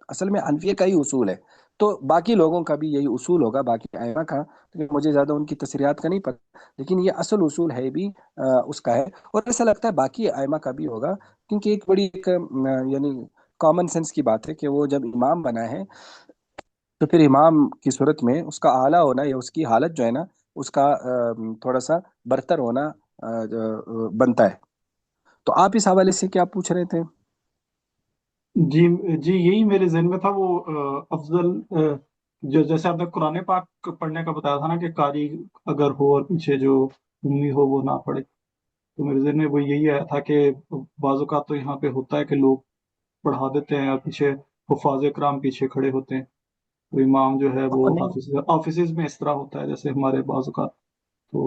اصل میں حنفیہ کا ہی اصول ہے۔ تو باقی لوگوں کا بھی یہی اصول ہوگا، باقی ائمہ کا مجھے زیادہ ان کی تفصیلات کا نہیں پتہ، لیکن یہ اصل اصول ہے بھی اس کا ہے، اور ایسا لگتا ہے باقی ائمہ کا بھی ہوگا، کیونکہ ایک بڑی یعنی کامن سینس کی بات ہے کہ وہ جب امام بنا ہے تو پھر امام کی صورت میں اس کا اعلیٰ ہونا یا اس کی حالت جو ہے نا اس کا تھوڑا سا برتر ہونا بنتا ہے۔ تو آپ اس حوالے سے کیا پوچھ رہے تھے؟ جی جی یہی میرے ذہن میں تھا، وہ افضل جو جیسے آپ نے قرآن پاک پڑھنے کا بتایا تھا نا کہ قاری اگر ہو اور پیچھے جو امی ہو وہ نہ پڑھے، تو میرے ذہن میں وہ یہی آیا تھا کہ بعض اوقات تو یہاں پہ ہوتا ہے کہ لوگ پڑھا دیتے ہیں اور پیچھے حفاظ کرام پیچھے کھڑے ہوتے ہیں، تو امام جو ہے وہ نہیں، آفیسز میں اس طرح ہوتا ہے جیسے ہمارے بعض اوقات، تو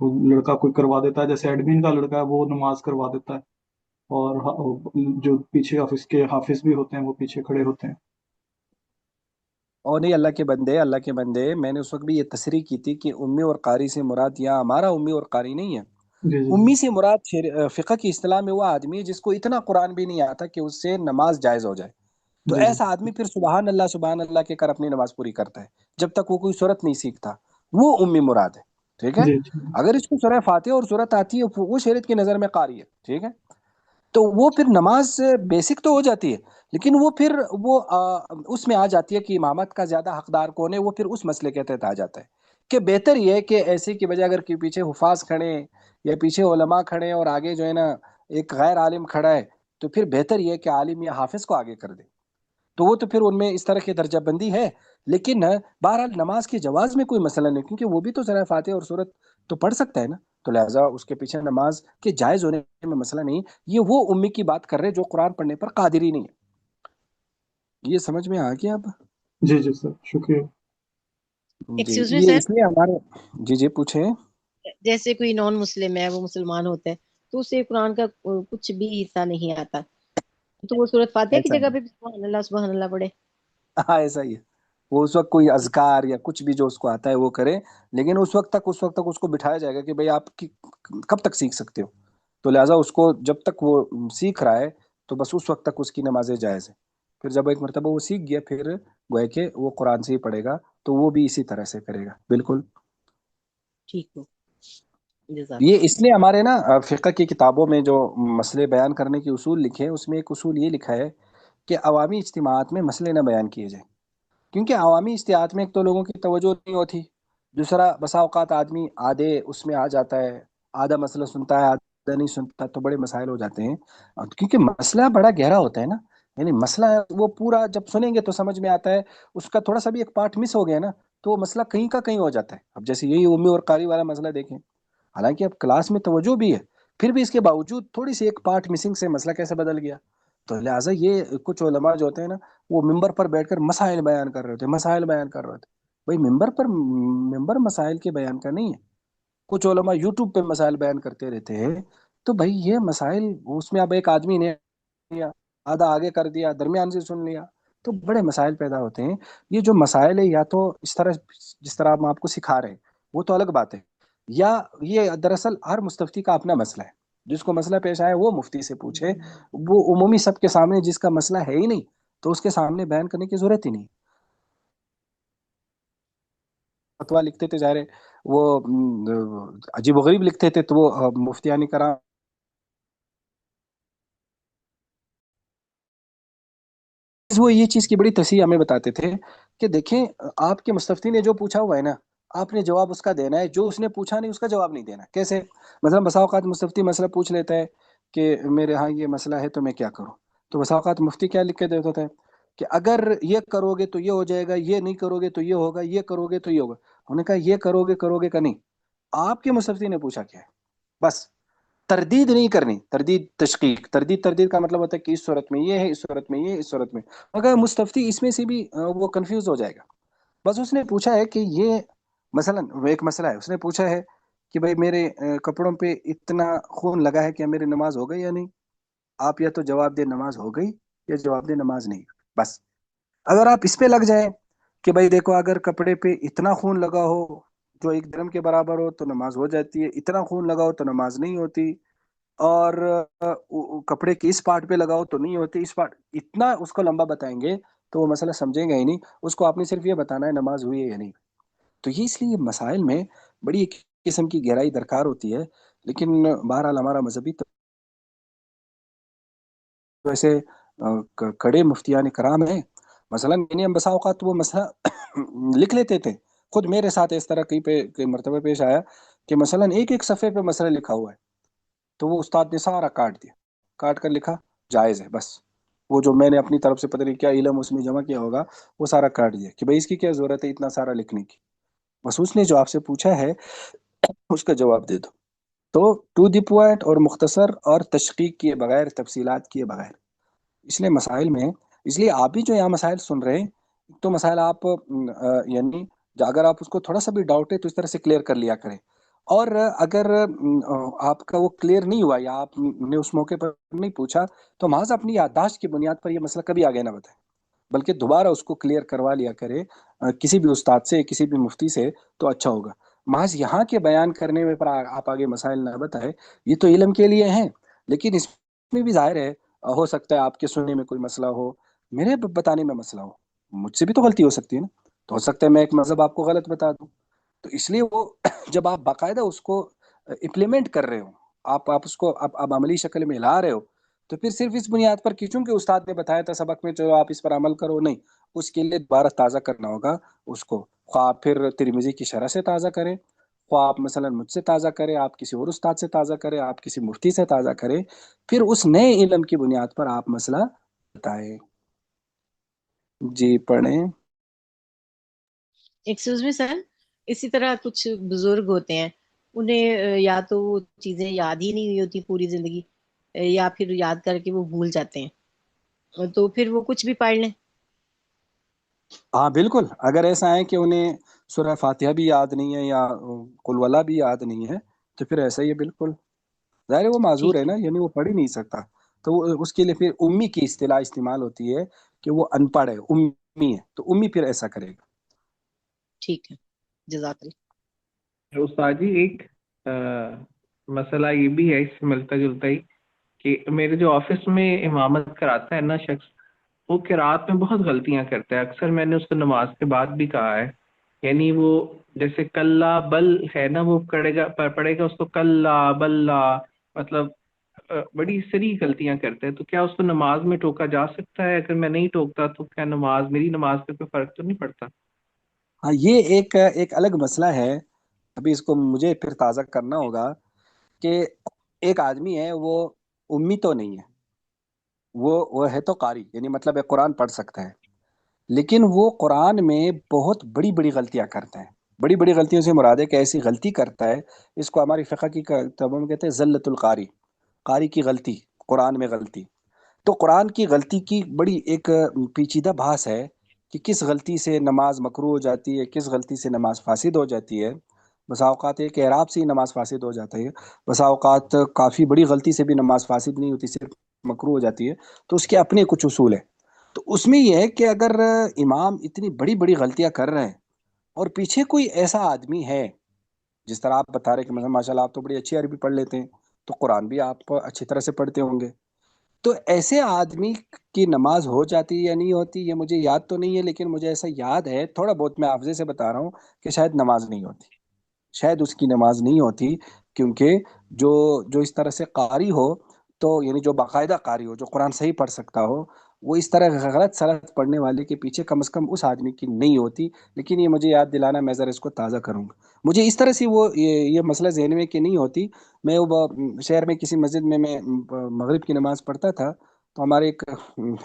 وہ لڑکا کوئی کروا دیتا ہے، جیسے ایڈمن کا لڑکا ہے وہ نماز کروا دیتا ہے، اور جو پیچھے آفس کے حافظ بھی ہوتے ہیں وہ پیچھے کھڑے ہوتے ہیں۔ اور نہیں، اللہ کے بندے، اللہ کے بندے، میں نے اس وقت بھی یہ تصریح کی تھی کہ امی اور قاری سے مراد یہاں ہمارا امی اور قاری نہیں ہے۔ جی جی امی سے مراد فقہ کی اصطلاح میں وہ آدمی ہے جس کو اتنا قرآن بھی نہیں آتا کہ اس سے نماز جائز ہو جائے، تو جی ایسا آدمی پھر سبحان اللہ کے کر اپنی نماز پوری کرتا ہے جب تک وہ کوئی صورت نہیں سیکھتا، وہ امی مراد ہے، ٹھیک ہے؟ جی جی اگر اس کو سورہ فاتحہ اور صورت آتی ہے وہ شریعت کی نظر میں قاری ہے، ٹھیک ہے؟ تو وہ پھر نماز بیسک تو ہو جاتی ہے، لیکن وہ پھر وہ اس میں آ جاتی ہے کہ امامت کا زیادہ حقدار کون ہے، وہ پھر اس مسئلے کے تحت آ جاتا ہے کہ بہتر یہ ہے کہ ایسے کی بجائے اگر پیچھے حفاظ کھڑے ہیں یا پیچھے علماء کھڑے ہیں اور آگے جو ہے نا ایک غیر عالم کھڑا ہے، تو پھر بہتر یہ ہے کہ عالم یا حافظ کو آگے کر دے، تو وہ تو پھر ان میں اس طرح کی درجہ بندی ہے۔ لیکن بہرحال نماز کے جواز میں کوئی مسئلہ نہیں، کیونکہ وہ بھی تو ذرا فاتحہ اور سورت تو پڑھ سکتا ہے نا، تو لہٰذا اس کے پیچھے نماز کے جائز ہونے میں مسئلہ نہیں۔ یہ وہ امی کی بات کر رہے جو قرآن پڑھنے پر قادر ہی نہیں ہے۔ یہ سمجھ میں آ گیا اب؟ جی جی سر شکریہ۔ جی، ایکسکیوز می یہ سر، اس لیے ہمارے، جی جی پوچھیں۔ جیسے کوئی نان مسلم ہے، وہ مسلمان ہوتا ہے تو اسے قرآن کا کچھ بھی حصہ نہیں آتا، تو وہ سورۃ فاتحہ کی ایسا جگہ ہی پہ سبحان اللہ پڑھے؟ ہاں ایسا ہی ہے، وہ اس وقت کوئی اذکار یا کچھ بھی جو اس کو آتا ہے وہ کرے، لیکن اس وقت تک اس کو بٹھایا جائے گا کہ بھئی آپ کب تک سیکھ سکتے ہو، تو لہٰذا اس کو جب تک وہ سیکھ رہا ہے تو بس اس وقت تک اس کی نمازیں جائز ہے. پھر جب ایک مرتبہ وہ سیکھ گیا پھر گویا کہ وہ قرآن سے ہی پڑھے گا تو وہ بھی اسی طرح سے کرے گا. بالکل. ٹھیک ہو. جزاک یہ اللہ. اس لیے ہمارے نا فقہ کی کتابوں میں جو مسئلے بیان کرنے کے اصول لکھے ہیں اس میں ایک اصول یہ لکھا ہے کہ عوامی اجتماعات میں مسئلے نہ بیان کیے جائیں. کیونکہ عوامی اجتماعات میں ایک تو لوگوں کی توجہ نہیں ہوتی، دوسرا بسا اوقات آدمی آدھے اس میں آ جاتا ہے، آدھا مسئلہ سنتا ہے آدھا نہیں سنتا، تو بڑے مسائل ہو جاتے ہیں. کیونکہ مسئلہ بڑا گہرا ہوتا ہے نا، یعنی مسئلہ وہ پورا جب سنیں گے تو سمجھ میں آتا ہے، اس کا تھوڑا سا بھی ایک پارٹ مس ہو گیا نا تو وہ مسئلہ کہیں کا کہیں ہو جاتا ہے. اب جیسے یہی امی اور قاری والا مسئلہ دیکھیں، حالانکہ اب کلاس میں توجہ بھی ہے پھر بھی اس کے باوجود تھوڑی سی ایک پارٹ مسنگ سے مسئلہ کیسے بدل گیا. تو لہٰذا یہ کچھ علماء جو ہوتے ہیں نا وہ ممبر پر بیٹھ کر مسائل بیان کر رہے ہوتے، مسائل بیان کر رہے ہوتے. بھائی ممبر مسائل کے بیان کا نہیں ہے. کچھ علماء یوٹیوب پہ مسائل بیان کرتے رہتے ہیں. تو بھائی یہ مسائل اس میں اب ایک آدمی نے لیا، آدھا آگے کر دیا، درمیان سے سن لیا، تو بڑے مسائل پیدا ہوتے ہیں. یہ جو مسائل ہے یا تو اس طرح جس طرح ہم آپ کو سکھا رہے ہیں وہ تو الگ بات ہے، یا یہ دراصل ہر مستفتی کا اپنا مسئلہ ہے. جس کو مسئلہ پیش آئے وہ مفتی سے پوچھے. وہ عمومی سب کے سامنے جس کا مسئلہ ہے ہی نہیں تو اس کے سامنے بیان کرنے کی ضرورت ہی نہیں. فتویٰ لکھتے تھے ظاہر ہے وہ عجیب و غریب لکھتے تھے تو وہ مفتیان کرام وہ یہ چیز کی بڑی تصحیح ہمیں بتاتے تھے کہ دیکھیں آپ کے مستفتی نے جو پوچھا ہوا ہے نا آپ نے جواب اس کا دینا ہے، جو اس نے پوچھا نہیں اس کا جواب نہیں دینا. کیسے؟ مثلا بسا اوقات مستفتی مسئلہ پوچھ لیتا ہے کہ میرے ہاں یہ مسئلہ ہے تو میں کیا کروں. تو بسا اوقات مفتی کیا لکھ کے دیتا تھا کہ اگر یہ کرو گے تو یہ ہو جائے گا، یہ نہیں کرو گے تو یہ ہوگا، یہ کرو گے تو یہ ہوگا. انہوں نے کہا یہ کرو گے کا نہیں، آپ کے مستفتی نے پوچھا کیا ہے بس. تردید نہیں کرنی، تردید تشقیق، تردید کا مطلب ہوتا ہے کہ اس صورت میں یہ ہے، اس صورت میں یہ، اس صورت میں. مگر مستفتی اس میں سے بھی وہ کنفیوز ہو جائے گا. بس اس نے پوچھا ہے کہ یہ مثلا ایک مسئلہ ہے، اس نے پوچھا ہے کہ بھائی میرے کپڑوں پہ اتنا خون لگا ہے، کیا میری نماز ہو گئی یا نہیں؟ آپ یا تو جواب دے نماز ہو گئی یا جواب دے نماز نہیں. بس اگر آپ اس پہ لگ جائیں کہ بھائی دیکھو اگر کپڑے پہ اتنا خون لگا ہو جو ایک درم کے برابر ہو تو نماز ہو جاتی ہے، اتنا خون لگا ہو تو نماز نہیں ہوتی، اور کپڑے کے اس پارٹ پہ لگاؤ تو نہیں ہوتی، اس پارٹ، اتنا اس کو لمبا بتائیں گے تو وہ مسئلہ سمجھیں گا ہی نہیں. اس کو آپ نے صرف یہ بتانا ہے نماز ہوئی ہے یا نہیں. تو یہ اس لیے مسائل میں بڑی ایک قسم کی گہرائی درکار ہوتی ہے. لیکن بہرحال ہمارا مذہبی تو ایسے کڑے مفتیان کرام ہیں. مثلا میں نے بسا اوقات وہ مسئلہ لکھ لیتے تھے خود. میرے ساتھ اس طرح کئی مرتبہ پیش آیا کہ مثلا ایک صفحے پہ مسئلہ لکھا ہوا ہے تو وہ استاد نے سارا کاٹ دیا، کاٹ کر لکھا جائز ہے. بس وہ جو میں نے اپنی طرف سے پتہ نہیں کیا علم اس میں جمع کیا ہوگا وہ سارا کاٹ دیا کہ بھائی اس کی کیا ضرورت ہے اتنا سارا لکھنے کی. بس اس نے جو آپ سے پوچھا ہے اس کا جواب دے دو. تو ٹو دی پوائنٹ اور مختصر اور تشقیق کیے بغیر، تفصیلات کیے بغیر. اس لیے مسائل میں، اس لیے آپ بھی جو یہاں مسائل سن رہے ہیں تو مسائل آپ یعنی اگر آپ اس کو تھوڑا سا بھی ڈاؤٹ ہے تو اس طرح سے کلیئر کر لیا کریں. اور اگر آپ کا وہ کلیئر نہیں ہوا یا آپ نے اس موقع پر نہیں پوچھا تو محض اپنی یادداشت کی بنیاد پر یہ مسئلہ کبھی آگے نہ بتائیں، بلکہ دوبارہ اس کو کلیئر کروا لیا کرے کسی بھی استاد سے، کسی بھی مفتی سے، تو اچھا ہوگا. محض یہاں کے بیان کرنے میں پر آپ آگے مسائل نہ بتائیں. یہ تو علم کے لیے ہیں لیکن اس میں بھی ظاہر ہے ہو سکتا ہے آپ کے سننے میں کوئی مسئلہ ہو، میرے بتانے میں مسئلہ ہو، مجھ سے بھی تو غلطی ہو سکتی ہے نا. تو ہو سکتا ہے میں ایک مذہب آپ کو غلط بتا دوں. تو اس لیے وہ جب آپ باقاعدہ اس کو امپلیمنٹ کر رہے ہو، آپ اس کو اب عملی شکل میں لا رہے ہو، تو پھر صرف اس بنیاد پر کہ چونکہ استاد نے بتایا تھا سبق میں چلو آپ اس پر عمل کرو، نہیں، اس کے لیے دوبارہ تازہ کرنا ہوگا اس کو. خواہ آپ پھر ترمذی کی شرح سے تازہ کریں، خواہ آپ مثلا مجھ سے تازہ کریں، آپ کسی اور استاد سے تازہ کریں، آپ کسی مفتی سے تازہ کریں، پھر اس نئے علم کی بنیاد پر آپ مسئلہ بتائیں. جی پڑھیں. ایکسکیوز می سر، اسی طرح کچھ بزرگ ہوتے ہیں انہیں یا تو وہ چیزیں یاد ہی نہیں ہوئی ہوتی پوری زندگی، یا پھر یاد کر کے وہ بھول جاتے ہیں، تو پھر وہ کچھ بھی پڑھ لیں. ہاں بالکل، اگر ایسا ہے کہ انہیں سورہ فاتحہ بھی یاد نہیں ہے یا قل واللہ بھی یاد نہیں ہے تو پھر ایسا ہی ہے. بالکل ظاہر ہے وہ معذور ہے ٹھیک ہے. نا، یعنی وہ پڑھ ہی نہیں سکتا. تو اس کے لیے پھر امی کی اصطلاح استعمال ہوتی ہے کہ وہ ان پڑھ ہے، امی ہے، تو امی پھر ایسا کرے گا. ٹھیک ہے. جزاک اللہ. استاد جی ایک مسئلہ یہ بھی ہے اس سے ملتا جلتا ہی کہ میرے جو آفس میں امامت کراتا ہے نا شخص، وہ قرات میں بہت غلطیاں کرتا ہے. اکثر میں نے اس کو نماز کے بعد بھی کہا ہے، یعنی وہ جیسے کلا بل ہے نا، وہ پڑھے گا اس کو کلا بلا، مطلب بڑی سری غلطیاں کرتے ہیں. تو کیا اس کو نماز میں ٹوکا جا سکتا ہے؟ اگر میں نہیں ٹوکتا تو کیا میری نماز پہ کوئی فرق تو نہیں پڑتا؟ ہاں، یہ ایک الگ مسئلہ ہے. ابھی اس کو مجھے پھر تازہ کرنا ہوگا کہ ایک آدمی ہے، وہ امی تو نہیں ہے، وہ ہے تو قاری، یعنی مطلب ہے قرآن پڑھ سکتا ہے، لیکن وہ قرآن میں بہت بڑی بڑی غلطیاں کرتا ہے. بڑی بڑی غلطیوں سے مراد ہے کہ ایسی غلطی کرتا ہے، اس کو ہماری فقہ کی کتابوں میں کہتے ہیں زلت القاری، قاری کی غلطی، قرآن میں غلطی. تو قرآن کی غلطی کی بڑی ایک پیچیدہ بحث ہے کہ کس غلطی سے نماز مکروہ ہو جاتی ہے، کس غلطی سے نماز فاسد ہو جاتی ہے. بسا اوقات ایک اعراب سے ہی نماز فاسد ہو جاتا ہے، بسا اوقات کافی بڑی غلطی سے بھی نماز فاسد نہیں ہوتی، صرف مکروہ ہو جاتی ہے. تو اس کے اپنے کچھ اصول ہیں. تو اس میں یہ ہے کہ اگر امام اتنی بڑی بڑی غلطیاں کر رہے ہیں اور پیچھے کوئی ایسا آدمی ہے، جس طرح آپ بتا رہے کہ مثلا ماشاء اللہ آپ تو بڑی اچھی عربی پڑھ لیتے ہیں، تو قرآن بھی آپ اچھی طرح سے پڑھتے ہوں گے، تو ایسے آدمی کی نماز ہو جاتی ہے یا نہیں ہوتی یہ مجھے یاد تو نہیں ہے، لیکن مجھے ایسا یاد ہے تھوڑا بہت، میں حافظے سے بتا رہا ہوں کہ شاید نماز نہیں ہوتی، شاید اس کی نماز نہیں ہوتی. کیونکہ جو جو اس طرح سے قاری ہو، تو یعنی جو باقاعدہ قاری ہو، جو قرآن صحیح پڑھ سکتا ہو، وہ اس طرح غلط سلط پڑھنے والے کے پیچھے کم از کم اس آدمی کی نہیں ہوتی. لیکن یہ مجھے یاد دلانا، میں ذرا اس کو تازہ کروں گا. مجھے اس طرح سے یہ مسئلہ ذہن میں کہ نہیں ہوتی. میں وہ شہر میں کسی مسجد میں مغرب کی نماز پڑھتا تھا، تو ہمارے ایک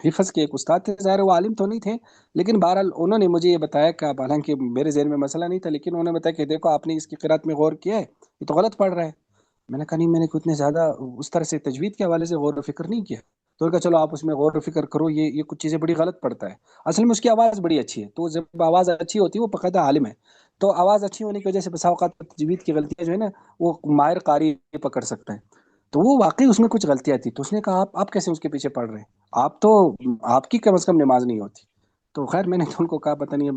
حفظ کے ایک استاد تھے، ظاہر وہ عالم تو نہیں تھے، لیکن بہرحال انہوں نے مجھے یہ بتایا کہ حالانکہ میرے ذہن میں مسئلہ نہیں تھا، لیکن انہوں نے بتایا کہ دیکھو آپ نے اس کی قرات میں غور کیا ہے، یہ تو غلط پڑھ رہا ہے. میں نے کہا نہیں، میں نے اتنے زیادہ اس طرح سے تجوید کے حوالے سے غور و فکر نہیں کیا. تو انہوں نے کہا چلو آپ اس میں غور و فکر کرو، یہ کچھ چیزیں بڑی غلط پڑھتا ہے. اصل میں اس کی آواز بڑی اچھی ہے، تو جب آواز اچھی ہوتی ہے، وہ باقاعدہ عالم ہے، تو آواز اچھی ہونے کی وجہ سے بسا اوقات تجوید کی غلطیاں جو ہے نا، وہ ماہر قاری پکڑ سکتا ہے. تو وہ واقعی اس میں کچھ غلطیاں تھی. تو اس نے کہا آپ کیسے اس کے پیچھے پڑھ رہے ہیں، آپ تو آپ کی کم از کم نماز نہیں ہوتی. تو خیر میں نے تو ان کو کہا پتہ نہیں اب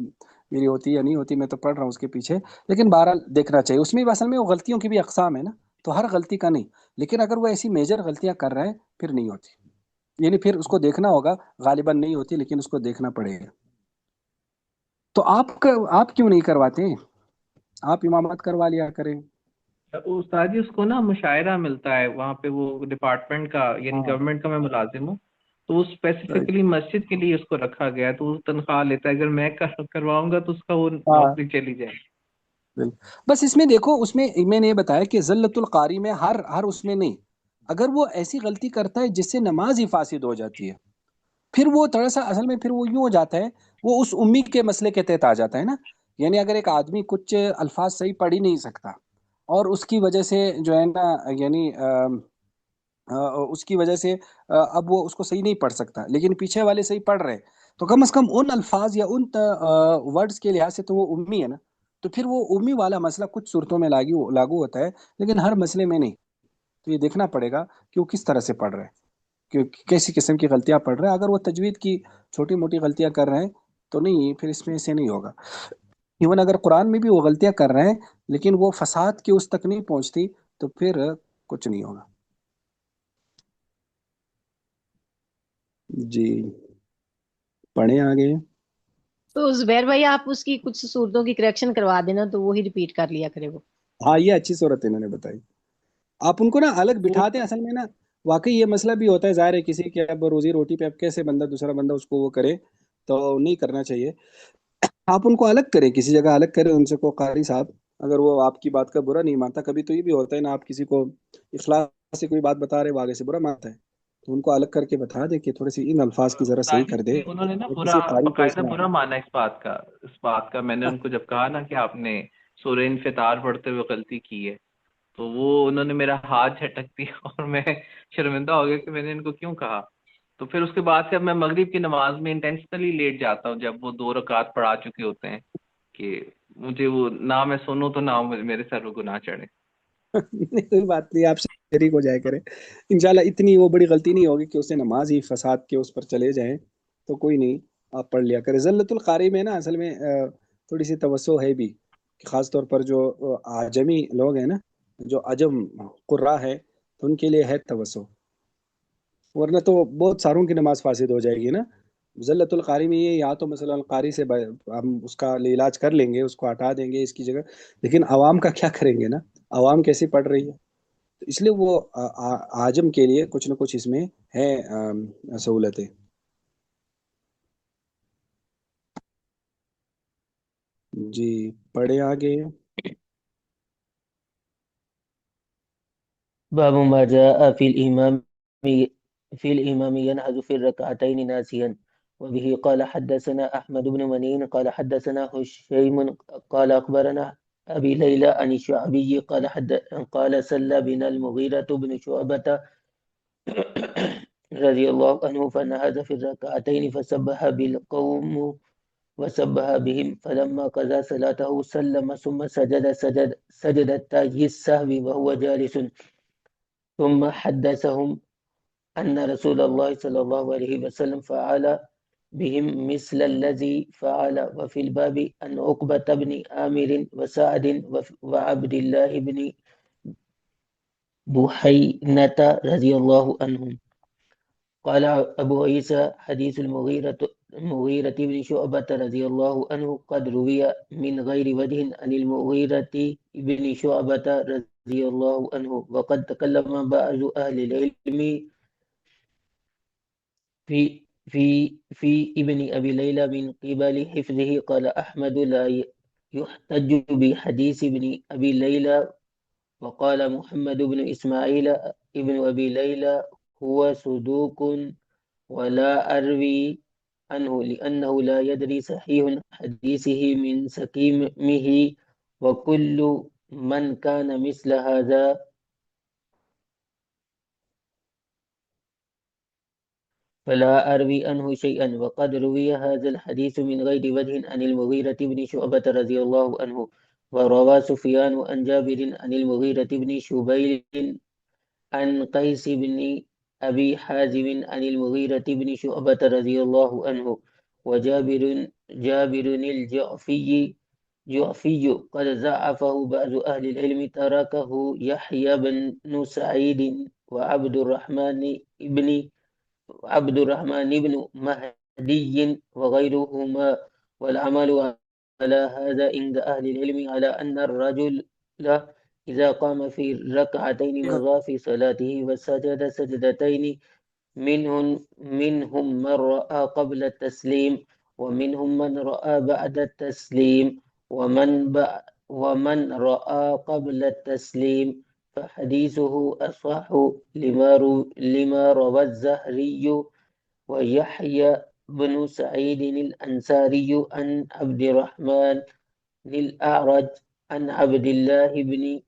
میری ہوتی یا نہیں ہوتی، میں تو پڑھ رہا ہوں اس کے پیچھے. لیکن بہرحال دیکھنا چاہیے، اس میں بھی اصل میں وہ غلطیوں کی بھی اقسام ہے نا، تو ہر غلطی کا نہیں، لیکن اگر وہ ایسی میجر غلطیاں کر رہے ہیں پھر نہیں ہوتی، یعنی پھر اس کو دیکھنا ہوگا. غالباً نہیں ہوتی، لیکن اس کو دیکھنا پڑے گا. تو آپ کیوں نہیں کرواتے ہیں؟ آپ امامت کروا لیا کریں. استاد جی اس کو نا مشاعرہ ملتا ہے وہاں پہ، وہ ڈپارٹمنٹ کا یعنی ہاں، گورنمنٹ کا میں ملازم ہوں، تو وہ رائٹ. اسپیسیفکلی مسجد کے لیے اس کو رکھا گیا ہے، تو وہ تنخواہ لیتا ہے. اگر میں کرواؤں گا تو اس کا وہ ہاں، نوکری چلی جائے. بالکل. بس اس میں دیکھو، اس میں نے یہ بتایا کہ ذلت القاری میں ہر اس میں نہیں، اگر وہ ایسی غلطی کرتا ہے جس سے نماز ہی فاسد ہو جاتی ہے، پھر وہ تھوڑا سا اصل میں پھر وہ یوں ہو جاتا ہے، وہ اس امی کے مسئلے کے تحت آ جاتا ہے نا. یعنی اگر ایک آدمی کچھ الفاظ صحیح پڑھ ہی نہیں سکتا، اور اس کی وجہ سے جو ہے نا، یعنی اس کی وجہ سے اب وہ اس کو صحیح نہیں پڑھ سکتا، لیکن پیچھے والے صحیح پڑھ رہے ہیں، تو کم از کم ان الفاظ یا ان ورڈز کے لحاظ سے تو وہ امی ہے نا. تو پھر وہ امی والا مسئلہ کچھ صورتوں میں لاگو ہوتا ہے، لیکن ہر مسئلے میں نہیں. تو یہ دیکھنا پڑے گا کہ وہ کس طرح سے پڑھ رہے ہیں، کہ کیسی قسم کی غلطیاں پڑھ رہے ہیں. اگر وہ تجوید کی چھوٹی موٹی غلطیاں کر رہے ہیں تو نہیں، پھر اس میں سے نہیں ہوگا. ایون اگر قرآن میں بھی وہ غلطیاں کر رہے ہیں، لیکن وہ فساد کے اس تک نہیں پہنچتی، تو پھر کچھ نہیں ہوگا. جی، پڑھیں آگے. تو زبیر بھائی آپ اس کی کچھ صورتوں کی کریکشن کروا دینا تو وہی ریپیٹ کر لیا کرے وہ. ہاں، یہ اچھی صورت انہوں نے بتائی. آپ ان کو نا الگ بٹھاتے ہیں، اصل میں نا واقعی یہ مسئلہ بھی ہوتا ہے. ظاہر ہے کسی کے اب روزی روٹی پہ اب کیسے دوسرا بندہ اس کو وہ کرے، تو نہیں کرنا چاہیے. آپ ان کو الگ کریں، کسی جگہ الگ کریں ان سے کو قاری صاحب، اگر وہ آپ کی بات کا برا نہیں مانتا. کبھی تو یہ بھی ہوتا ہے نا، آپ کسی کو اخلاص سے کوئی بات بتا رہے، وہ آگے سے برا مانتا ہے، تو ان کو الگ کر کے بتا دیں کہ تھوڑی سی ان الفاظ کی ذرا صحیح استاد جی کر دے، انہوں نے نا اور برا کسی قاری کو اس باقاعدہ میں برا مانا اس بات کا میں نے ان کو جب کہا نا کہ آپ نے سورہ انفطار پڑھتے ہوئے غلطی کی ہے، تو وہ انہوں نے میرا ہاتھ جھٹک دیا اور میں شرمندہ ہو گیا کہ میں نے ان کو کیوں کہا. تو پھر اس کے بعد سے اب میں مغرب کی نماز میں انٹینشنلی لیٹ جاتا ہوں جب وہ 2 رکعت پڑھا چکے ہوتے ہیں، کہ مجھے وہ نہ میں سنوں تو نہ میرے سر وہ گناہ چڑھے. نہیں، کوئی بات نہیں، آپ شریک ہو جائے کریں انشاءاللہ. اتنی وہ بڑی غلطی نہیں ہوگی کہ اسے نماز ہی فساد کے اس پر چلے جائیں، تو کوئی نہیں، آپ پڑھ لیا کریں. ذلت القاری میں نا اصل میں تھوڑی سی توسع ہے بھی، خاص طور پر جو عجمی لوگ ہیں نا، جو عجم قرا ہے، تو ان کے لیے ہے توسع. ورنہ تو بہت ساروں کی نماز فاسد ہو جائے گی نا. ذلت القاری میں یہ یا تو مثلا قاری سے ہم اس کا علاج کر لیں گے، اس کو ہٹا دیں گے اس کی جگہ، لیکن عوام کا کیا کریں گے نا؟ عوام کیسی پڑھ رہی ہے؟ تو اس لیے وہ عاجم کے لیے کچھ نہ کچھ اس میں ہے سہولتیں. جی پڑھے آگے. باب ما جاء في الإمام ينهض في الركعتين ناسيا. وبه قال حدثنا أحمد بن منين قال حدثنا هشيم قال أخبرنا أبي ليلى عن الشعبي قال سلى بنا المغيرة بن شعبة رضي الله عنه فنهض في الركعتين فسبح بالقوم وسبح بهم فلما قضى صلاته سلم ثم سجدتي السهو وهو جالس ثم حدثهم أن رسول الله صلى الله عليه وسلم فعل بهم مثل الذي فعل. وفي الباب عن عقبة بن عامر وسعد وعبد الله بن بحينة رضي الله عنهم. قال أبو عيسى حديث المغيرة بن شعبة رضي الله عنه قد روي من غير وجه عن المغيرة بن شعبة رضي الله عنه. وقد تكلم بعض أهل العلم في ابن أبي ليلى من قبل حفظه. قال أحمد لا يحتج بحديث ابن أبي ليلى. وقال محمد بن إسماعيل ابن أبي ليلى هو صدوق ولا أروي عنه لأنه لا يدري صحيح حديثه من سقيمه. وكل من كان مثل هذا فلا أروي عنه شيئا. وقد روي هذا الحديث من غير وجه عن المغيرة بن شعبة رضي الله عنه. وروى سفيان عن جابر عن المغيرة بن شبيل عن قيس بن أبي حازم عن المغيرة بن شعبة رضي الله عنه. جابر الجعفي قد ضعفه بعض أهل العلم. تركه يحيى بن سعيد وعبد الرحمن بن مهدي وغيرهما. والعمل على هذا عند أهل العلم على أن الرجل إذا قام في ركعتين مضى في صلاته وسجد سجدتين منهم من رأى قبل التسليم ومنهم من رأى بعد التسليم ومن رأى قبل التسليم فحديثه أصح لما روى الزهري ويحيى بن سعيد الأنصاري عن عبد الرحمن الأعرج عن عبد الله بن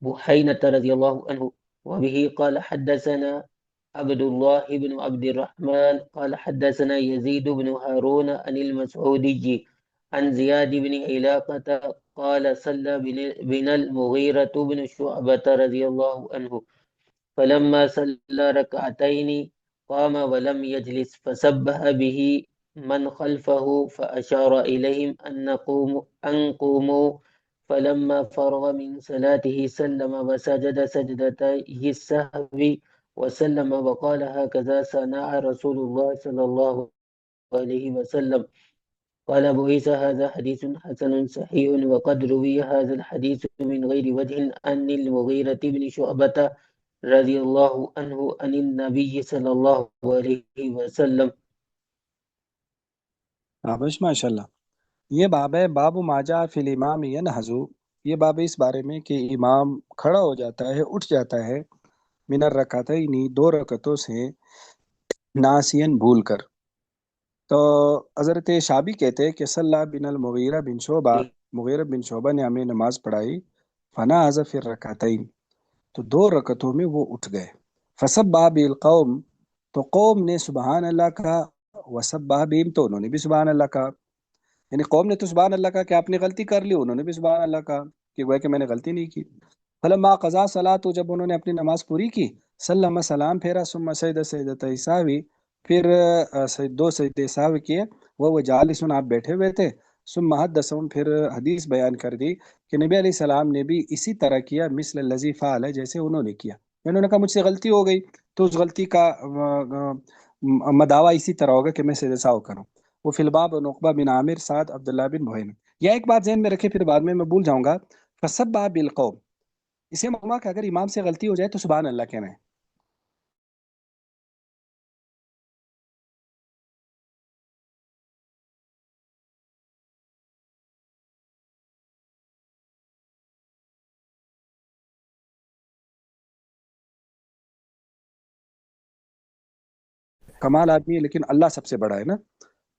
بحينة رضي الله عنه. وبه قال حدثنا عبد الله بن عبد الرحمن قال حدثنا يزيد بن هارون عن المسعودي عن زياد بن علاقة قال صلى بنا المغيرة بن شعبة رضي الله عنه فلما صلى ركعتين قام ولم يجلس فسبح به من خلفه فأشار إليهم أن قوموا. فلما فرغ من صلاته سلم وسجد سجدتي السهو وسلم وقال هكذا صنع رسول الله صلى الله عليه وسلم. قال أبو عيسى هذا حديث حسن صحيح. وقد روي هذا الحديث من غير وجه عن المغيرة بن شعبة رضي الله عنه عن النبي صلى الله عليه وسلم. بس ماشاء اللہ. یہ باب ہے باب ماجا فی الامام ینہضو. یہ باب اس بارے میں کہ امام کھڑا ہو جاتا ہے، اٹھ جاتا ہے، من الرکعتین، دو رکعتوں سے، ناسین، بھول کر. تو حضرت شابی کہتے ہیں کہ صلی بن المغیرہ بن شعبہ، مغیرہ بن شعبہ نے ہمیں نماز پڑھائی، فنا فی الرکعتین، تو دو رکعتوں میں وہ اٹھ گئے. فسبح بالقوم، تو قوم نے سبحان اللہ کہا، وسبح بہم، تو انہوں نے بھی سبحان اللہ کہا. یعنی قوم نے تو سبحان اللہ کہا کہ آپ نے غلطی کر لی، انہوں نے بھی سبحان اللہ کہا کہ گویا کہ میں نے غلطی نہیں کی. فلما قضا صلاۃ، تو جب انہوں نے اپنی نماز پوری کی، سلم، سلام پھیرا، ثم سجد سجدتي ساوی، پھر دو سجدے ساوی کیے، وہ جالسون، آپ بیٹھے ہوئے تھے. ثم حدثهم، پھر حدیث بیان کر دی کہ نبی علیہ السلام نے بھی اسی طرح کیا، مثل الذی فعل، جیسے انہوں نے کیا. انہوں نے کہا مجھ سے غلطی ہو گئی، تو اس غلطی کا مداوع اسی طرح ہوگا کہ میں سجدہ سہو کروں۔ وہ فی الباب نقبہ بن عامر، سعد، عبداللہ بن بحینا۔ یا ایک بات ذہن میں رکھے، پھر بعد میں بھول جاؤں گا، فسبح بالقوم، اسے معلوم کہ اگر امام سے غلطی ہو جائے تو سبحان اللہ کہنا ہے۔ کمال آدمی ہے لیکن اللہ سب سے بڑا ہے نا،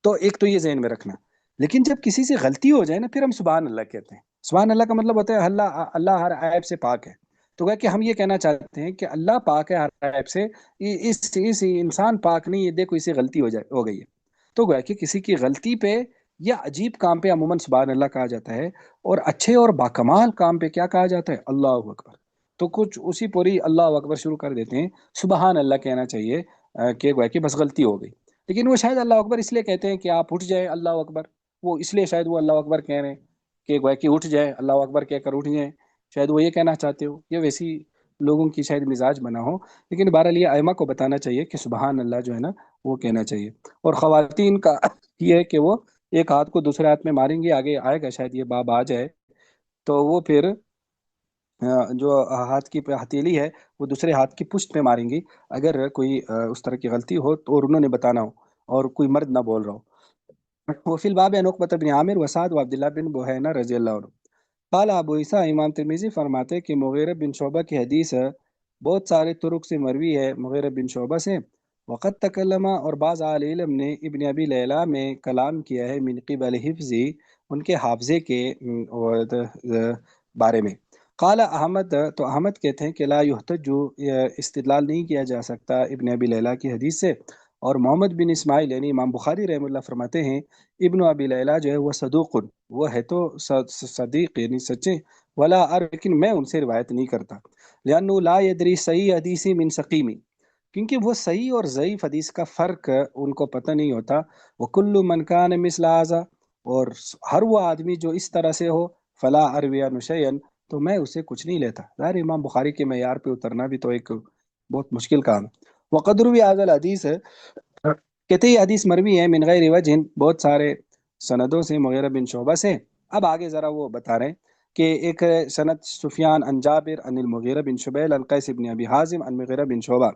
تو ایک تو یہ ذہن میں رکھنا۔ لیکن جب کسی سے غلطی ہو جائے نا، پھر ہم سبحان اللہ کہتے ہیں۔ سبحان اللہ کا مطلب ہوتا ہے اللہ اللہ ہر عیب سے پاک ہے۔ تو گویا کہ ہم یہ کہنا چاہتے ہیں کہ اللہ پاک ہے ہر عیب سے، اس انسان پاک نہیں ہے، دیکھو اسے غلطی ہو گئی ہے۔ تو گویا کہ کسی کی غلطی پہ یا عجیب کام پہ عموماً سبحان اللہ کہا جاتا ہے، اور اچھے اور باکمال کام پہ کیا کہا جاتا ہے؟ اللہ اکبر۔ تو کچھ اسی پوری اللہ اکبر شروع کر دیتے ہیں، سبحان اللہ کہنا چاہیے کہ گویا کہ بس غلطی ہو گئی۔ لیکن وہ شاید اللہ اکبر اس لیے کہتے ہیں کہ آپ اٹھ جائیں اللہ اکبر، وہ اس لیے شاید وہ اللہ اکبر کہہ رہے ہیں کہ گویا کہ اٹھ جائیں اللہ اکبر کہہ کر اٹھ جائیں، شاید وہ یہ کہنا چاہتے ہو، یہ ویسی لوگوں کی شاید مزاج بنا ہو۔ لیکن بہرحال یہ ائمہ کو بتانا چاہیے کہ سبحان اللہ جو ہے نا وہ کہنا چاہیے۔ اور خواتین کا یہ ہے کہ وہ ایک ہاتھ کو دوسرے ہاتھ میں ماریں گی، آگے آئے گا شاید یہ باب آ جائے، تو وہ پھر جو ہاتھ کی ہتھیلی ہے وہ دوسرے ہاتھ کی پشت پہ ماریں گی اگر کوئی اس طرح کی غلطی ہو تو، اور انہوں نے بتانا ہو اور کوئی مرد نہ بول رہا ہو۔ وہ فی الباب عن عقبۃ بن عامر وسعد و عبداللہ بن بحینہ رضی اللہ عنہ قال ابو عیسیٰ، امام ترمذی فرماتے کہ مغیرہ بن شعبہ کی حدیث بہت سارے طرق سے مروی ہے مغیرہ بن شعبہ سے، وقد تکلم، اور بعض اہل علم نے ابن ابی لیلہ میں کلام کیا ہے، من قبل حفظی، ان کے حافظے کے بارے میں۔ قال احمد، تو احمد کہتے ہیں کہ لا یحتج، استدلال نہیں کیا جا سکتا ابن ابی لیلہ کی حدیث سے۔ اور محمد بن اسماعیل یعنی امام بخاری رحمہ اللہ فرماتے ہیں ابن ابی لیلہ جو ہے وہ صدوق، وہ ہے تو صدیق یعنی سچے، ولا لیکن میں ان سے روایت نہیں کرتا، لأنه لا يدری صحیح حدیثی من سقیمی، کیونکہ وہ صحیح اور ضعیف حدیث کا فرق ان کو پتہ نہیں ہوتا۔ وکل من کان مثل هذا، اور ہر وہ آدمی جو اس طرح سے ہو، فلا اروی عنہ شیئا، تو میں اسے کچھ نہیں لیتا۔ ظاہر امام بخاری کے معیار پہ اترنا بھی تو ایک بہت مشکل کام ہے۔ وقد روی هذا الحدیث، کہتے یہ حدیث مروی ہے، من غیر وجہ، بہت سارے سندوں سے، مغیرہ بن شعبہ سے۔ اب آگے ذرا وہ بتا رہے ہیں کہ ایک سند سفیان عن جابر عن المغیرہ بن شبیل عن قیس بن ابی حازم عن مغیرہ بن شعبہ۔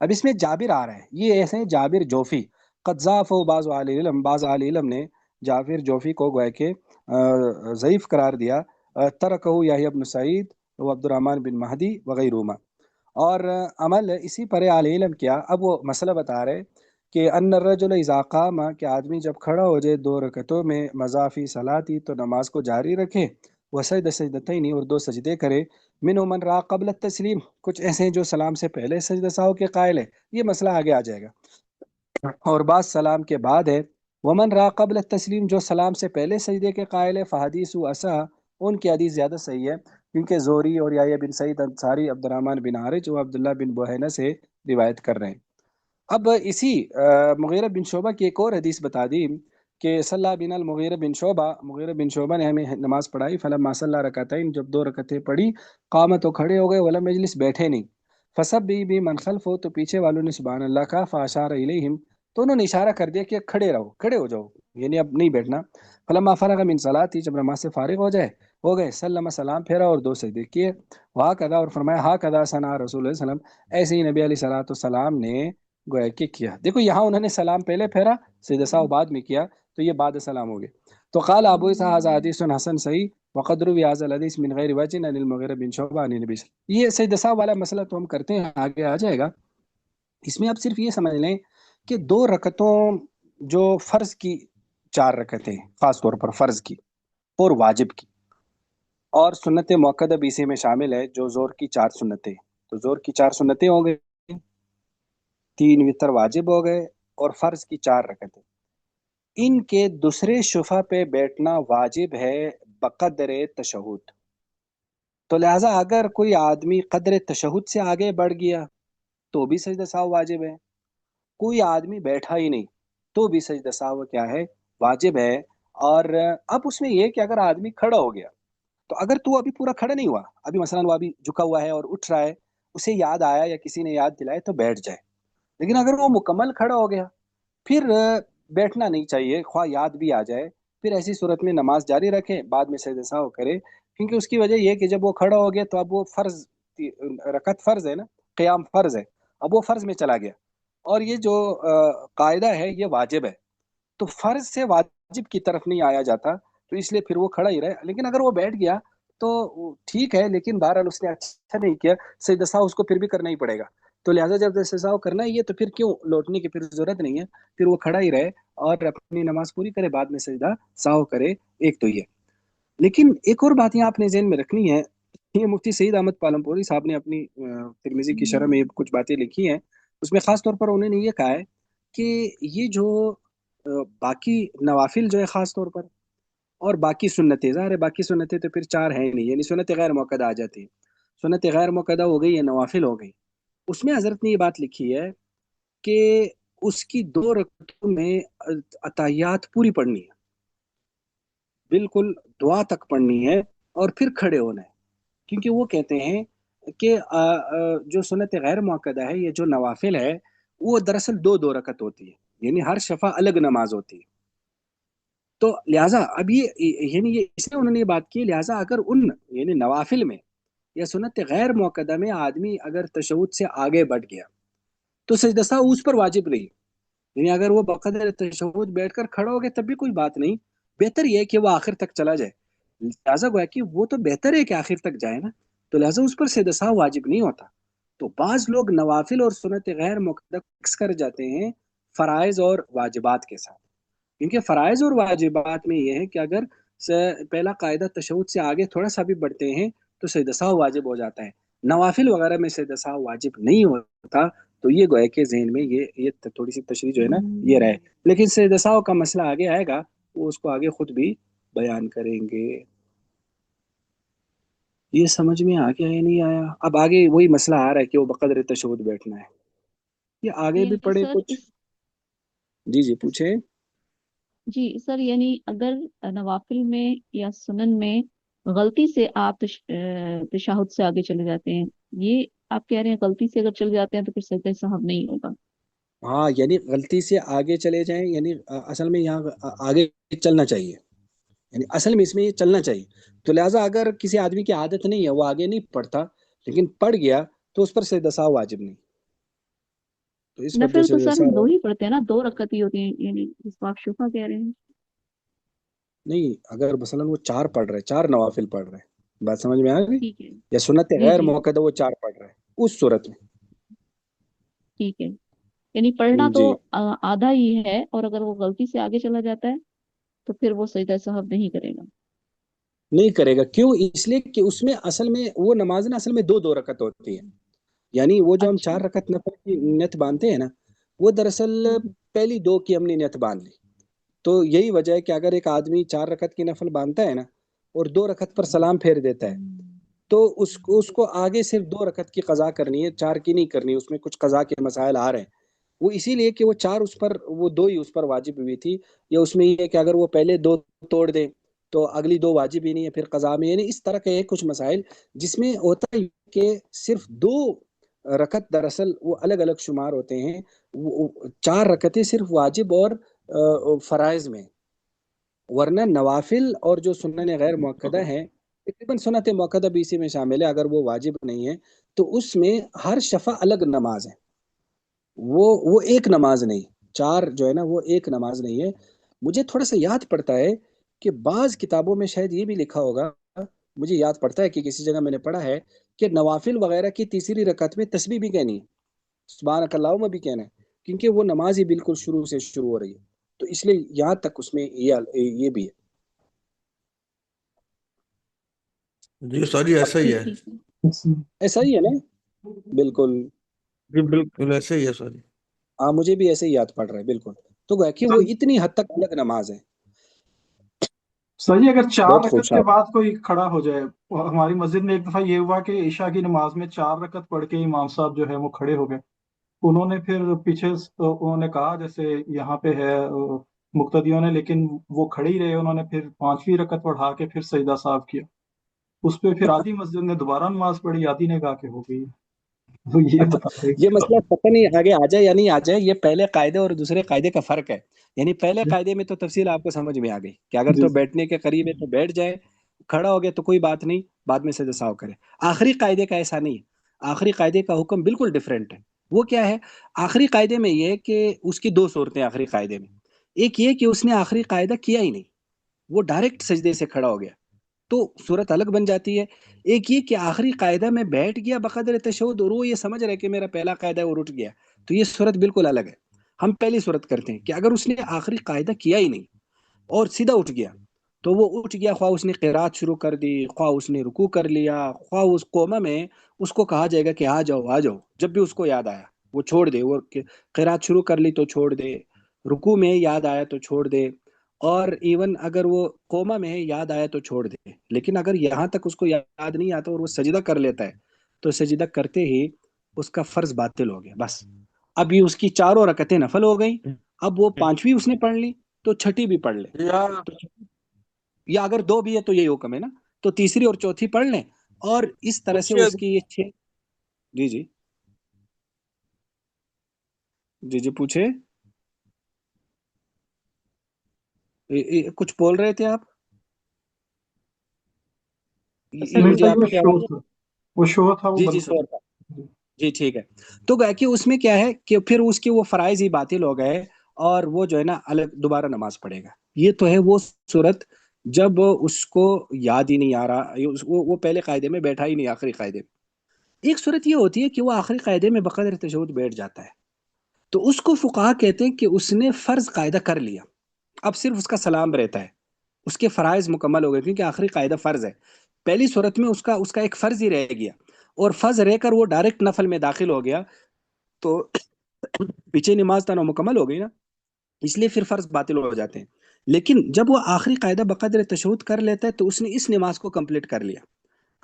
اب اس میں جابر آ رہا ہے، یہ ایسے ہیں جابر جوفی، قد ضعفہ بعض اہل علم، بعض اہل علم نے جابر جوفی کو گویا کہ ضعیف قرار دیا، ترکہ یحییٰ بن سعید و عبد الرحمن بن مہدی وغیرہما، اور عمل اسی پر اہل علم کیا۔ اب وہ مسئلہ بتا رہے کہ ان الرجل اذا قام، کہ آدمی جب کھڑا ہو جائے 2 رکعتوں میں، مضافی صلاتی، تو نماز کو جاری رکھے، وسجد سجدتین، اور 2 سجدے کرے، من من را قبل التسلیم، کچھ ایسے ہیں جو سلام سے پہلے سجدہ سہو کے قائل ہے، یہ مسئلہ آگے آ جائے گا، اور بعض سلام کے بعد ہے، ومن را قبل التسلیم، جو سلام سے پہلے سجدے کے قائل ہے، فحدیث اصح، ان کی حدیث زیادہ صحیح ہے، کیونکہ زوری اور یحییٰ بن سعید انصاری، عبد الرحمن بن عارج و عبداللہ بن بحینہ سے روایت کر رہے ہیں۔ اب اسی مغیرہ بن شعبہ کی ایک اور حدیث بتا دی کہ صلی بنا المغیرہ بن شعبہ، مغیرہ بن شعبہ نے ہمیں نماز پڑھائی، فلما صلی رکعتین، جب 2 رکعتیں پڑھی، قامت، تو کھڑے ہو گئے، ولم مجلس، بیٹھے نہیں، فسبح بھی من خلفہ، تو پیچھے والوں نے سبحان اللہ کہا، فاشار الیہم، تو انہوں نے اشارہ کر دیا کہ کھڑے رہو، کھڑے ہو جاؤ، یعنی اب نہیں بیٹھنا۔ فلما فرغ من صلاتی، جب نماز سے فارغ ہو گئے، سلم، سلام پھیرا اور 2 سجدے کیے، وہاں کذا، اور فرمایا ہاں کذا صنع رسول اللہ صلی اللہ علیہ وسلم، ایسے ہی نبی علیہ الصلوۃ والسلام نے گویا کہ کیا۔ دیکھو یہاں انہوں نے سلام پہلے پھیرا، سجدہ سہو بعد میں کیا، تو یہ بعد سلام ہو گئے۔ تو قال ابو اسحاق ھذا حدیث حسن صحیح، وقد روی ھذا الحدیث من غیر وجہ عن المغیرہ بن شعبہ عن النبی صلی اللہ علیہ وسلم۔ یہ سجدہ سہو والا مسئلہ تو ہم کرتے ہیں، آگے آ جائے گا۔ اس میں آپ صرف یہ سمجھ لیں کہ 2 رکعتوں جو فرض کی 4 رکعتیں، خاص طور پر فرض کی اور واجب کی، اور سنت موقدہ بھی اسی میں شامل ہے، جو زور کی 4 سنتیں، تو زور کی 4 سنتیں ہو گئی، 3 وتر واجب ہو گئے، اور فرض کی 4 رکعتیں، ان کے دوسرے شفع پہ بیٹھنا واجب ہے بقدر تشہد۔ تو لہٰذا اگر کوئی آدمی قدر تشہد سے آگے بڑھ گیا تو بھی سجدہ سہو واجب ہے، کوئی آدمی بیٹھا ہی نہیں تو بھی سجدہ سہو کیا ہے؟ واجب ہے۔ اور اب اس میں یہ کہ اگر آدمی کھڑا ہو گیا، تو اگر تو ابھی پورا کھڑا نہیں ہوا، ابھی مثلا وہ ابھی جھکا ہوا ہے اور اٹھ رہا ہے، اسے یاد آیا یا کسی نے یاد دلائے تو بیٹھ جائے. لیکن اگر وہ مکمل کھڑا ہو گیا پھر بیٹھنا نہیں چاہیے، خواہ یاد بھی آ جائے. پھر ایسی صورت میں نماز جاری رکھے، بعد میں سجدہ سہو کرے، کیونکہ اس کی وجہ یہ ہے کہ جب وہ کھڑا ہو گیا تو اب وہ فرض، رکعت فرض ہے نا، قیام فرض ہے، اب وہ فرض میں چلا گیا. اور یہ جو قاعدہ ہے یہ واجب ہے، تو فرض سے واجب کی طرف نہیں آیا جاتا، تو اس لیے پھر وہ کھڑا ہی رہے. لیکن اگر وہ بیٹھ گیا تو ٹھیک ہے، لیکن بہرحال اس نے اچھا نہیں کیا، سجدہ سہو اس کو پھر بھی کرنا ہی پڑے گا. تو لہٰذا جب سجدہ سہو کرنا ہی ہے تو پھر کیوں لوٹنے کی پھر ضرورت نہیں ہے، پھر وہ کھڑا ہی رہے اور اپنی نماز پوری کرے، بعد میں سجدہ سہو کرے. ایک تو یہ. لیکن ایک اور بات یہاں آپ نے ذہن میں رکھنی ہے، یہ مفتی سعید احمد پالمپوری صاحب نے اپنی ترمذی کی شرح میں کچھ باتیں لکھی ہیں. اس میں خاص طور پر انہوں نے یہ کہا ہے کہ یہ جو باقی نوافل جو ہے خاص طور پر، اور باقی سنتیں، ظاہر ہے باقی سنتیں تو پھر چار ہیں ہی نہیں، یعنی سنت غیر موقدہ آ جاتی ہے. سنت غیر موقدہ ہو گئی یا نوافل ہو گئی. اس میں حضرت نے یہ بات لکھی ہے کہ اس کی 2 رکعتوں میں عطایات پوری پڑھنی ہے، بالکل دعا تک پڑھنی ہے، اور پھر کھڑے ہونا ہے. کیونکہ وہ کہتے ہیں کہ جو سنت غیر موقدہ ہے، یہ جو نوافل ہے، وہ دراصل 2 رکعت ہوتی ہے، یعنی ہر شفع الگ نماز ہوتی ہے. تو لہٰذا اب یعنی یہ اس لیے انہوں نے یہ بات کی، لہٰذا اگر ان یعنی نوافل میں یا سنت غیر موقدہ میں آدمی اگر تشہد سے آگے بڑھ گیا تو سجدہ سہو اس پر واجب نہیں. یعنی اگر وہ بقدر تشہد بیٹھ کر کھڑا ہو گیا تب بھی کوئی بات نہیں، بہتر یہ ہے کہ وہ آخر تک چلا جائے. لہٰذا گویا کہ وہ تو بہتر ہے کہ آخر تک جائے نا، تو لہٰذا اس پر سجدہ سہو واجب نہیں ہوتا. تو بعض لوگ نوافل اور سنت غیر موقدہ مکس کر جاتے ہیں فرائض اور واجبات کے ساتھ. کیونکہ فرائض اور واجبات میں یہ ہے کہ اگر پہلا قاعدہ تشہد سے آگے تھوڑا سا بھی بڑھتے ہیں تو سجدہ سہو واجب ہو جاتا ہے. نوافل وغیرہ میں سجدہ سہو واجب نہیں ہوتا. تو یہ گویا کہ ذہن میں یہ تھوڑی سی تشریح جو ہے نا یہ رہے. لیکن سجدہ سہو کا مسئلہ آگے آئے گا، وہ اس کو آگے خود بھی بیان کریں گے. یہ سمجھ میں آ گیا یا نہیں آیا؟ اب آگے وہی مسئلہ آ رہا ہے کہ وہ بقدر تشہد بیٹھنا ہے. یہ آگے بھی یعنی پڑھے سر کچھ. جی پوچھیں. جی سر، یعنی اگر نوافل میں یا سنن میں غلطی سے آپ تشہد سے آگے چلے جاتے ہیں، یہ آپ کہہ رہے ہیں غلطی سے اگر چلے جاتے ہیں تو پھر سجدہ سہو نہیں ہوگا؟ ہاں، یعنی غلطی سے آگے چلے جائیں، یعنی اصل میں یہاں آگے چلنا چاہیے، یعنی اصل میں اس میں یہ چلنا چاہیے. تو لہٰذا اگر کسی آدمی کی عادت نہیں ہے، وہ آگے نہیں پڑھتا لیکن پڑھ گیا تو اس پر سجدہ سہو واجب نہیں. تو اس پر جو نفل تو سجدہ سر ہم 2 سہو ہی پڑھتے ہیں نا، 2 رکعت ہی ہوتی ہیں، یعنی جس کو آپ شفا کہہ رہے ہیں. نہیں، اگر مثلا وہ 4 پڑھ رہے، 4 نوافل پڑھ رہے، بات سمجھ میں آ گئی، ٹھیک ہے. یا سنت جی غیر جی موقع وہ 4 پڑھ رہے اس صورت میں. ٹھیک ہے. یعنی پڑھنا تو جی آدھا ہی ہے، اور اگر وہ غلطی سے آگے چلا جاتا ہے تو پھر وہ سجدہ سہو نہیں کرے گا. نہیں کرے گا. کیوں؟ اس لیے کہ اس میں اصل میں وہ نماز نا اصل میں 2 رکعت ہوتی ہے. یعنی وہ جو ہم اچھا. 4 رکعت نفل کی نیت باندھتے ہیں نا، وہ دراصل پہلی 2 کی ہم نے نیت باندھ لی. تو یہی وجہ ہے کہ اگر ایک آدمی 4 رکعت کی نفل باندھتا ہے نا اور 2 رکعت پر سلام پھیر دیتا ہے، تو اس کو آگے صرف 2 رکعت کی قضا کرنی ہے، 4 کی نہیں کرنی. اس میں کچھ قضا کے مسائل آ رہے ہیں. وہ اسی لیے کہ وہ 4 اس پر، وہ 2 ہی اس پر واجب ہوئی تھی. یا اس میں یہ ہے کہ اگر وہ پہلے 2 توڑ دے تو اگلی 2 واجب ہی نہیں ہے، پھر قضا میں. یعنی اس طرح کے ہیں کچھ مسائل جس میں ہوتا ہے کہ صرف 2 رکعت دراصل وہ الگ الگ شمار ہوتے ہیں. 4 رکعتیں صرف واجب اور فرائض میں، ورنہ نوافل اور جو سنن غیر موقدہ ہیں، تقریباً سنت موقدہ بھی اسی میں شامل ہے، اگر وہ واجب نہیں ہے تو اس میں ہر شفع الگ نماز ہے. وہ ایک نماز نہیں. 4 جو ہے نا وہ ایک نماز نہیں ہے. مجھے تھوڑا سا یاد پڑتا ہے کہ بعض کتابوں میں شاید یہ بھی لکھا ہوگا، مجھے یاد پڑتا ہے کہ کسی جگہ میں نے پڑھا ہے کہ نوافل وغیرہ کی تیسری رکعت میں تسبیح بھی کہنی ہے، سبحانک اللہم بھی کہنا ہے، کیونکہ وہ نماز ہی بالکل شروع سے شروع ہو رہی ہے. تو اس لیے یہاں تک اس میں یہ بھی ہے. جی استاد جی ایسا ہی ہے. ٹھیک ہے. ایسا ہی ہے نا؟ بالکل. جی بالکل ایسا ہی ہے استاد جی. ہاں، مجھے بھی ایسے ہی یاد پڑ رہا ہے بالکل. تو گویا کہ وہ اتنی حد تک الگ نماز ہے. صحیح. اگر 4 بہت رکعت خوب کے صاحب. بعد کوئی کھڑا ہو جائے، ہماری مسجد میں ایک دفعہ یہ ہوا کہ عشاء کی نماز میں 4 رکعت پڑھ کے امام صاحب جو ہے وہ کھڑے ہو گئے. انہوں نے پھر پیچھے انہوں نے کہا جیسے یہاں پہ ہے مقتدیوں نے، لیکن وہ کھڑے ہی رہے. انہوں نے پھر 5ویں رکعت پڑھا کے پھر سجدہ صاحب کیا. اس پہ پھر آدھی مسجد نے دوبارہ نماز پڑھی، آدھی نے کہا کہ ہو گئی. وہ یہ تو بتا رہے یہ کہ مسئلہ پتہ نہیں آگے آ جائے یا نہیں آ جائے، یہ پہلے قاعدے اور دوسرے قاعدے کا فرق ہے. یعنی پہلے قاعدے میں تو تفصیل آپ کو سمجھ میں آ گئی کہ اگر جی تو سر بیٹھنے کے قریب ہے تو بیٹھ جائے، کھڑا ہو گیا تو کوئی بات نہیں، بعد میں سجدہ سہو کرے. آخری قاعدے کا ایسا نہیں ہے، آخری قاعدے کا حکم بالکل ڈفرینٹ ہے. وہ کیا ہے؟ آخری قاعدے میں یہ کہ اس کی دو صورتیں آخری قاعدے میں. ایک یہ کہ اس نے آخری قاعدہ کیا ہی نہیں، وہ ڈائریکٹ سجدے سے کھڑا ہو گیا، تو صورت الگ بن جاتی ہے. ایک یہ کہ آخری قاعدہ میں بیٹھ گیا بقدر تشہد اور وہ یہ سمجھ رہے کہ میرا پہلا قاعدہ ہے اور اٹھ گیا، تو یہ صورت بالکل الگ ہے. ہم پہلی صورت کرتے ہیں کہ اگر اس نے آخری قاعدہ کیا ہی نہیں اور سیدھا اٹھ گیا، تو وہ اٹھ گیا، خواہ اس نے قرات شروع کر دی، خواہ اس نے رکوع کر لیا، خواہ اس قومہ میں اس کو کہا جائے گا کہ آ جاؤ آ جاؤ، جب بھی اس کو یاد آیا وہ چھوڑ دے. وہ قرات شروع کر لی تو چھوڑ دے، رکوع میں یاد آیا تو چھوڑ دے، اور ایون اگر وہ قومہ میں یاد آیا تو چھوڑ دے. لیکن اگر یہاں تک اس کو یاد نہیں آتا اور وہ سجدہ کر لیتا ہے، تو سجدہ کرتے ہی اس کا فرض باطل ہو گیا بس. اب یہ اس کی چاروں رکعتیں نفل ہو گئیں. اب وہ پانچویں اس نے پڑھ لی تو چھٹی بھی پڑھ لے، یا یا اگر دو بھی ہے تو یہی حکم ہے نا، تو تیسری اور چوتھی پڑھ لیں. اور اس طرح سے پوچھیے اس کی یہ چھ. جی جی جی جی پوچھے، کچھ بول رہے تھے آپ؟ سر نہیں مجھے سر آپ وہ کی شو آواز. تھا، وہ شو تھا، وہ جی جی بند کر شور تھا. دیا. جی ٹھیک ہے. تو گویا کہ اس میں کیا ہے کہ پھر اس کے وہ فرائض ہی باطل ہو گئے، اور وہ جو ہے نا الگ دوبارہ نماز پڑھے گا. یہ تو ہے وہ صورت جب اس کو یاد ہی نہیں آ رہا، وہ پہلے قاعدے میں بیٹھا ہی نہیں آخری قاعدے میں. ایک صورت یہ ہوتی ہے کہ وہ آخری قاعدے میں بقدر تشہد بیٹھ جاتا ہے، تو اس کو فقہا کہتے ہیں کہ اس نے فرض قاعدہ کر لیا، اب صرف اس کا سلام رہتا ہے، اس کے فرائض مکمل ہو گئے، کیونکہ آخری قاعدہ فرض ہے. پہلی صورت میں اس کا ایک فرض ہی رہ گیا، اور فرض رہ کر وہ ڈائریکٹ نفل میں داخل ہو گیا، تو پیچھے نماز تھا نا مکمل ہو گئی نا، اس لیے پھر فرض باطل ہو جاتے ہیں. لیکن جب وہ آخری قاعدہ بقدر تشہد کر لیتا ہے تو اس نے اس نماز کو کمپلیٹ کر لیا.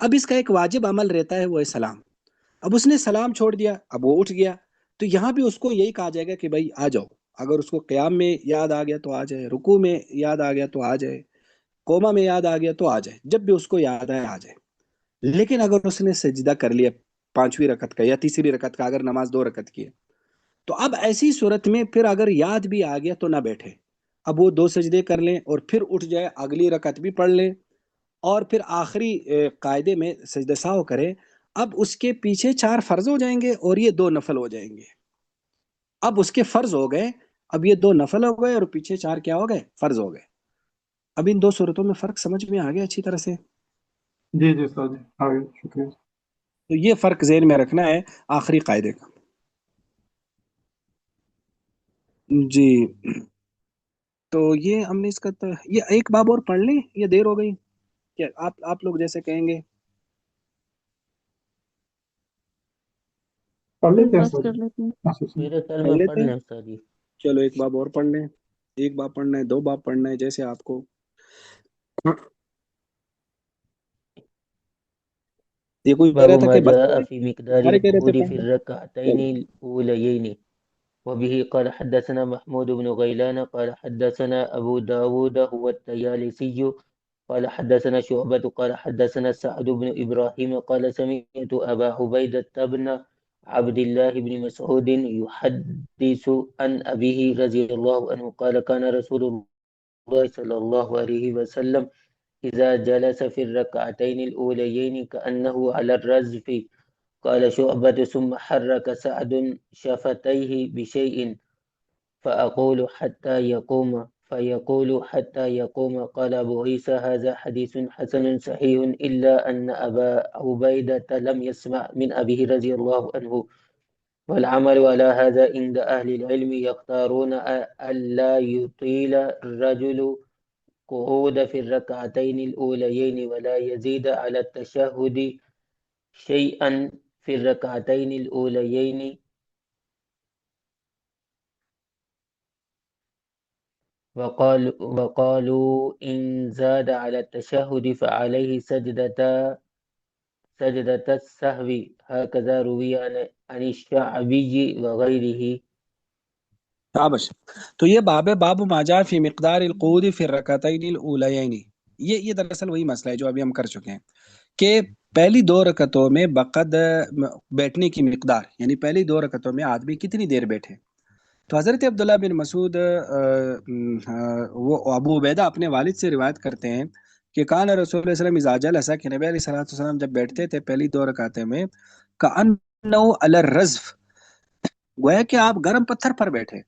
اب اس کا ایک واجب عمل رہتا ہے، وہ ہے سلام. اب اس نے سلام چھوڑ دیا، اب وہ اٹھ گیا، تو یہاں بھی اس کو یہی کہا جائے گا کہ بھائی آ جاؤ. اگر اس کو قیام میں یاد آ گیا تو آ جائے، رکوع میں یاد آ گیا تو آ جائے، قوما میں یاد آ گیا تو آ جائے، جب بھی اس کو یاد آئے آ جائے. لیکن اگر اس نے سجدہ کر لیا پانچویں رکعت کا یا تیسری رکعت کا، اگر نماز دو رکعت کی ہے، تو اب ایسی صورت میں پھر اگر یاد بھی آ گیا تو نہ بیٹھے، اب وہ دو سجدے کر لیں اور پھر اٹھ جائے، اگلی رکعت بھی پڑھ لیں، اور پھر آخری قاعدے میں سجدہ سہو کرے. اب اس کے پیچھے چار فرض ہو جائیں گے اور یہ دو نفل ہو جائیں گے. اب اس کے فرض ہو گئے، اب یہ دو نفل ہو گئے اور پیچھے چار کیا ہو گئے؟ فرض ہو گئے. اب ان دو صورتوں میں فرق سمجھ میں آ گیا اچھی طرح سے؟ جی جی سر جی، آگے شکریہ. تو یہ فرق ذہن میں رکھنا ہے آخری قاعدے کا. جی تو یہ ہم نے اس کا یہ ایک باب اور پڑھ لیں، یہ دیر ہو گئی کیا؟ آپ لوگ جیسے کہیں گے. پڑھ سر لیتے ہیں بس سر کر جی. لیتے ہیں. اچھا اچھا. میرے خیال پڑھ میں لیتے ہیں، پڑھنا ہے استاد جی. چلو ایک باب اور پڑھ لیں. ایک باب پڑھنا ہے، دو باب پڑھنا ہے، جیسے آپ کو. یہ کوئی کہہ باب رہا تھا ما کہ بس جاء کریں، في مقدار سارے کہہ رہے تھے القعود پڑھ في لیں. الركعتين چلو الأوليين. وبه قال حدثنا محمود بن غيلان قال حدثنا أبو داود هو الطيالسي قال حدثنا شعبة قال حدثنا سعد بن إبراهيم قال سمعت أبا عبيدة بن عبد الله بن مسعود يحدث عن أبيه رضي الله عنه قال كان رسول الله صلى الله عليه وسلم إذا جلس في الركعتين الأوليين كأنه على الرزف. قال شعبة ثم حرك سعد شفتيه بشيء فأقول حتى يقوم فيقول حتى يقوم. قال أبو عيسى هذا حديث حسن صحيح إلا أن أبا عبيدة لم يسمع من أبيه رضي الله عنه. والعمل على هذا عند أهل العلم يختارون ألا يطيل الرجل قعود في الركعتين الأوليين ولا يزيد على التشهد شيئا في الركعتين الأوليين. وقالوا إن زاد على التشهد فعليه سجدة السهو. هكذا روي عن الشعبي وغيره. شابش. تو یہ باب ہے، باب ما جاء فی مقدار القعود فی الرکعتین الاولیین. یہ دراصل وہی مسئلہ ہے جو ابھی ہم کر چکے ہیں، کہ پہلی 2 رکعتوں میں بقد بیٹھنے کی مقدار، یعنی پہلی 2 رکعتوں میں آدمی کتنی دیر بیٹھے؟ تو حضرت عبداللہ بن مسعود وہ ابو عبیدہ اپنے والد سے روایت کرتے ہیں کہ کان رسول اللہ علیہ وسلم اذا جلس، کہ نبی علیہ الصلوۃ والسلام جب بیٹھتے تھے پہلی 2 رکعتیں میں، کأنہ علی الرزف، گویا کہ آپ گرم پتھر پر بیٹھے.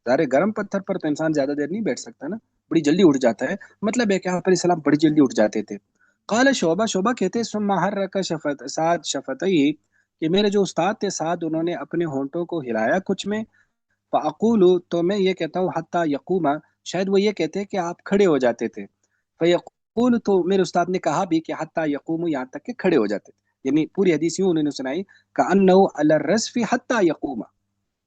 ظاہر ہے گرم پتھر پر تو انسان زیادہ دیر نہیں بیٹھ سکتا نا، بڑی جلدی اٹھ جاتا ہے. مطلب ہے کہ آپ علیہ السلام بڑی جلدی اٹھ جاتے تھے. قال شعبہ کہتے ثم حرک سعد شفتیہ، کہ میرے جو استاد تھے سعد، انہوں نے اپنے ہونٹوں کو ہلایا کچھ میں. فاقول، تو میں یہ کہتا ہوں حتی یقوما، شاید وہ یہ کہتے کہ آپ کھڑے ہو جاتے تھے. فیقول، تو میرے استاد نے کہا بھی کہ حتی یقوم، یہاں تک کہ کھڑے ہو جاتے تھے. یعنی پوری حدیث یوں انہوں نے سنائی کأنہ علی الرزف حتی یقوما.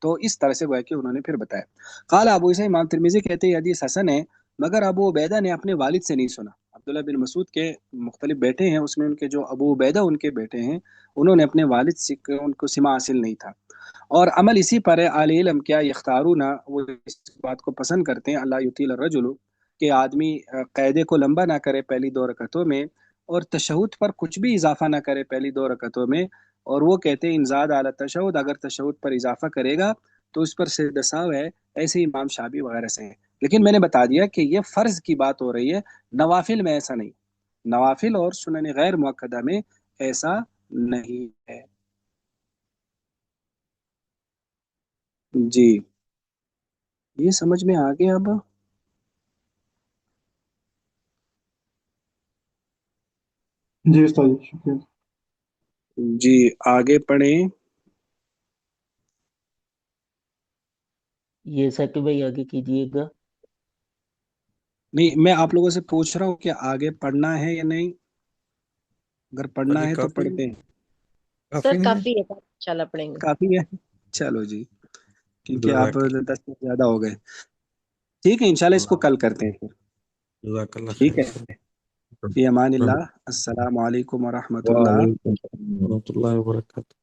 تو اس طرح سے گویا کہ انہوں نے پھر بتایا. قال ابو عیسیٰ، امام ترمذی کہتے ہیں یہ حدیث حسن ہے، مگر ابو عبیدہ نے اپنے والد سے نہیں سنا. عبداللہ بن مسعود کے مختلف بیٹے ہیں، اس میں ان کے جو ابو عبیدہ ان کے بیٹے ہیں، انہوں نے اپنے والد سے ان کو سماع حاصل نہیں تھا. اور عمل اسی پر ہے. اہل علم کیا یختارون، وہ اس بات کو پسند کرتے ہیں، اللہ یطیل الرجل، کہ آدمی قاعدے کو لمبا نہ کرے پہلی 2 رکعتوں میں، اور تشہد پر کچھ بھی اضافہ نہ کرے پہلی 2 رکعتوں میں. اور وہ کہتے ہیں انزاد اعلی تشہد، اگر تشہد پر اضافہ کرے گا تو اس پر سجدہ سہو ہے. ایسے امام شافعی وغیرہ سے ہیں. لیکن میں نے بتا دیا کہ یہ فرض کی بات ہو رہی ہے، نوافل میں ایسا نہیں. نوافل اور سنن غیر مؤکدہ میں ایسا نہیں ہے. جی یہ سمجھ میں آ گیا اب؟ جی استاد جی، شکریہ. جی آگے پڑھیں. یہ ثاقب بھائی آگے کیجیے گا. نہیں، میں آپ لوگوں سے پوچھ رہا ہوں کہ آگے پڑھنا ہے یا نہیں. اگر پڑھنا جی ہے تو کافی پڑھتے ہیں. سر کافی نہیں. کافی ہے، انشاءاللہ پڑھیں گے. کافی ہے، چلو جی، کیونکہ آپ جزاک 10 سے زیادہ ہو گئے. ٹھیک ہے، انشاءاللہ اس کو اللہ، کل کرتے ہیں پھر. جزاک اللہ ٹھیک ہے، خیر. فی امان اللہ. السلام علیکم ورحمۃ اللہ. وعلیکم السلام ورحمۃ اللہ وبرکاتہ.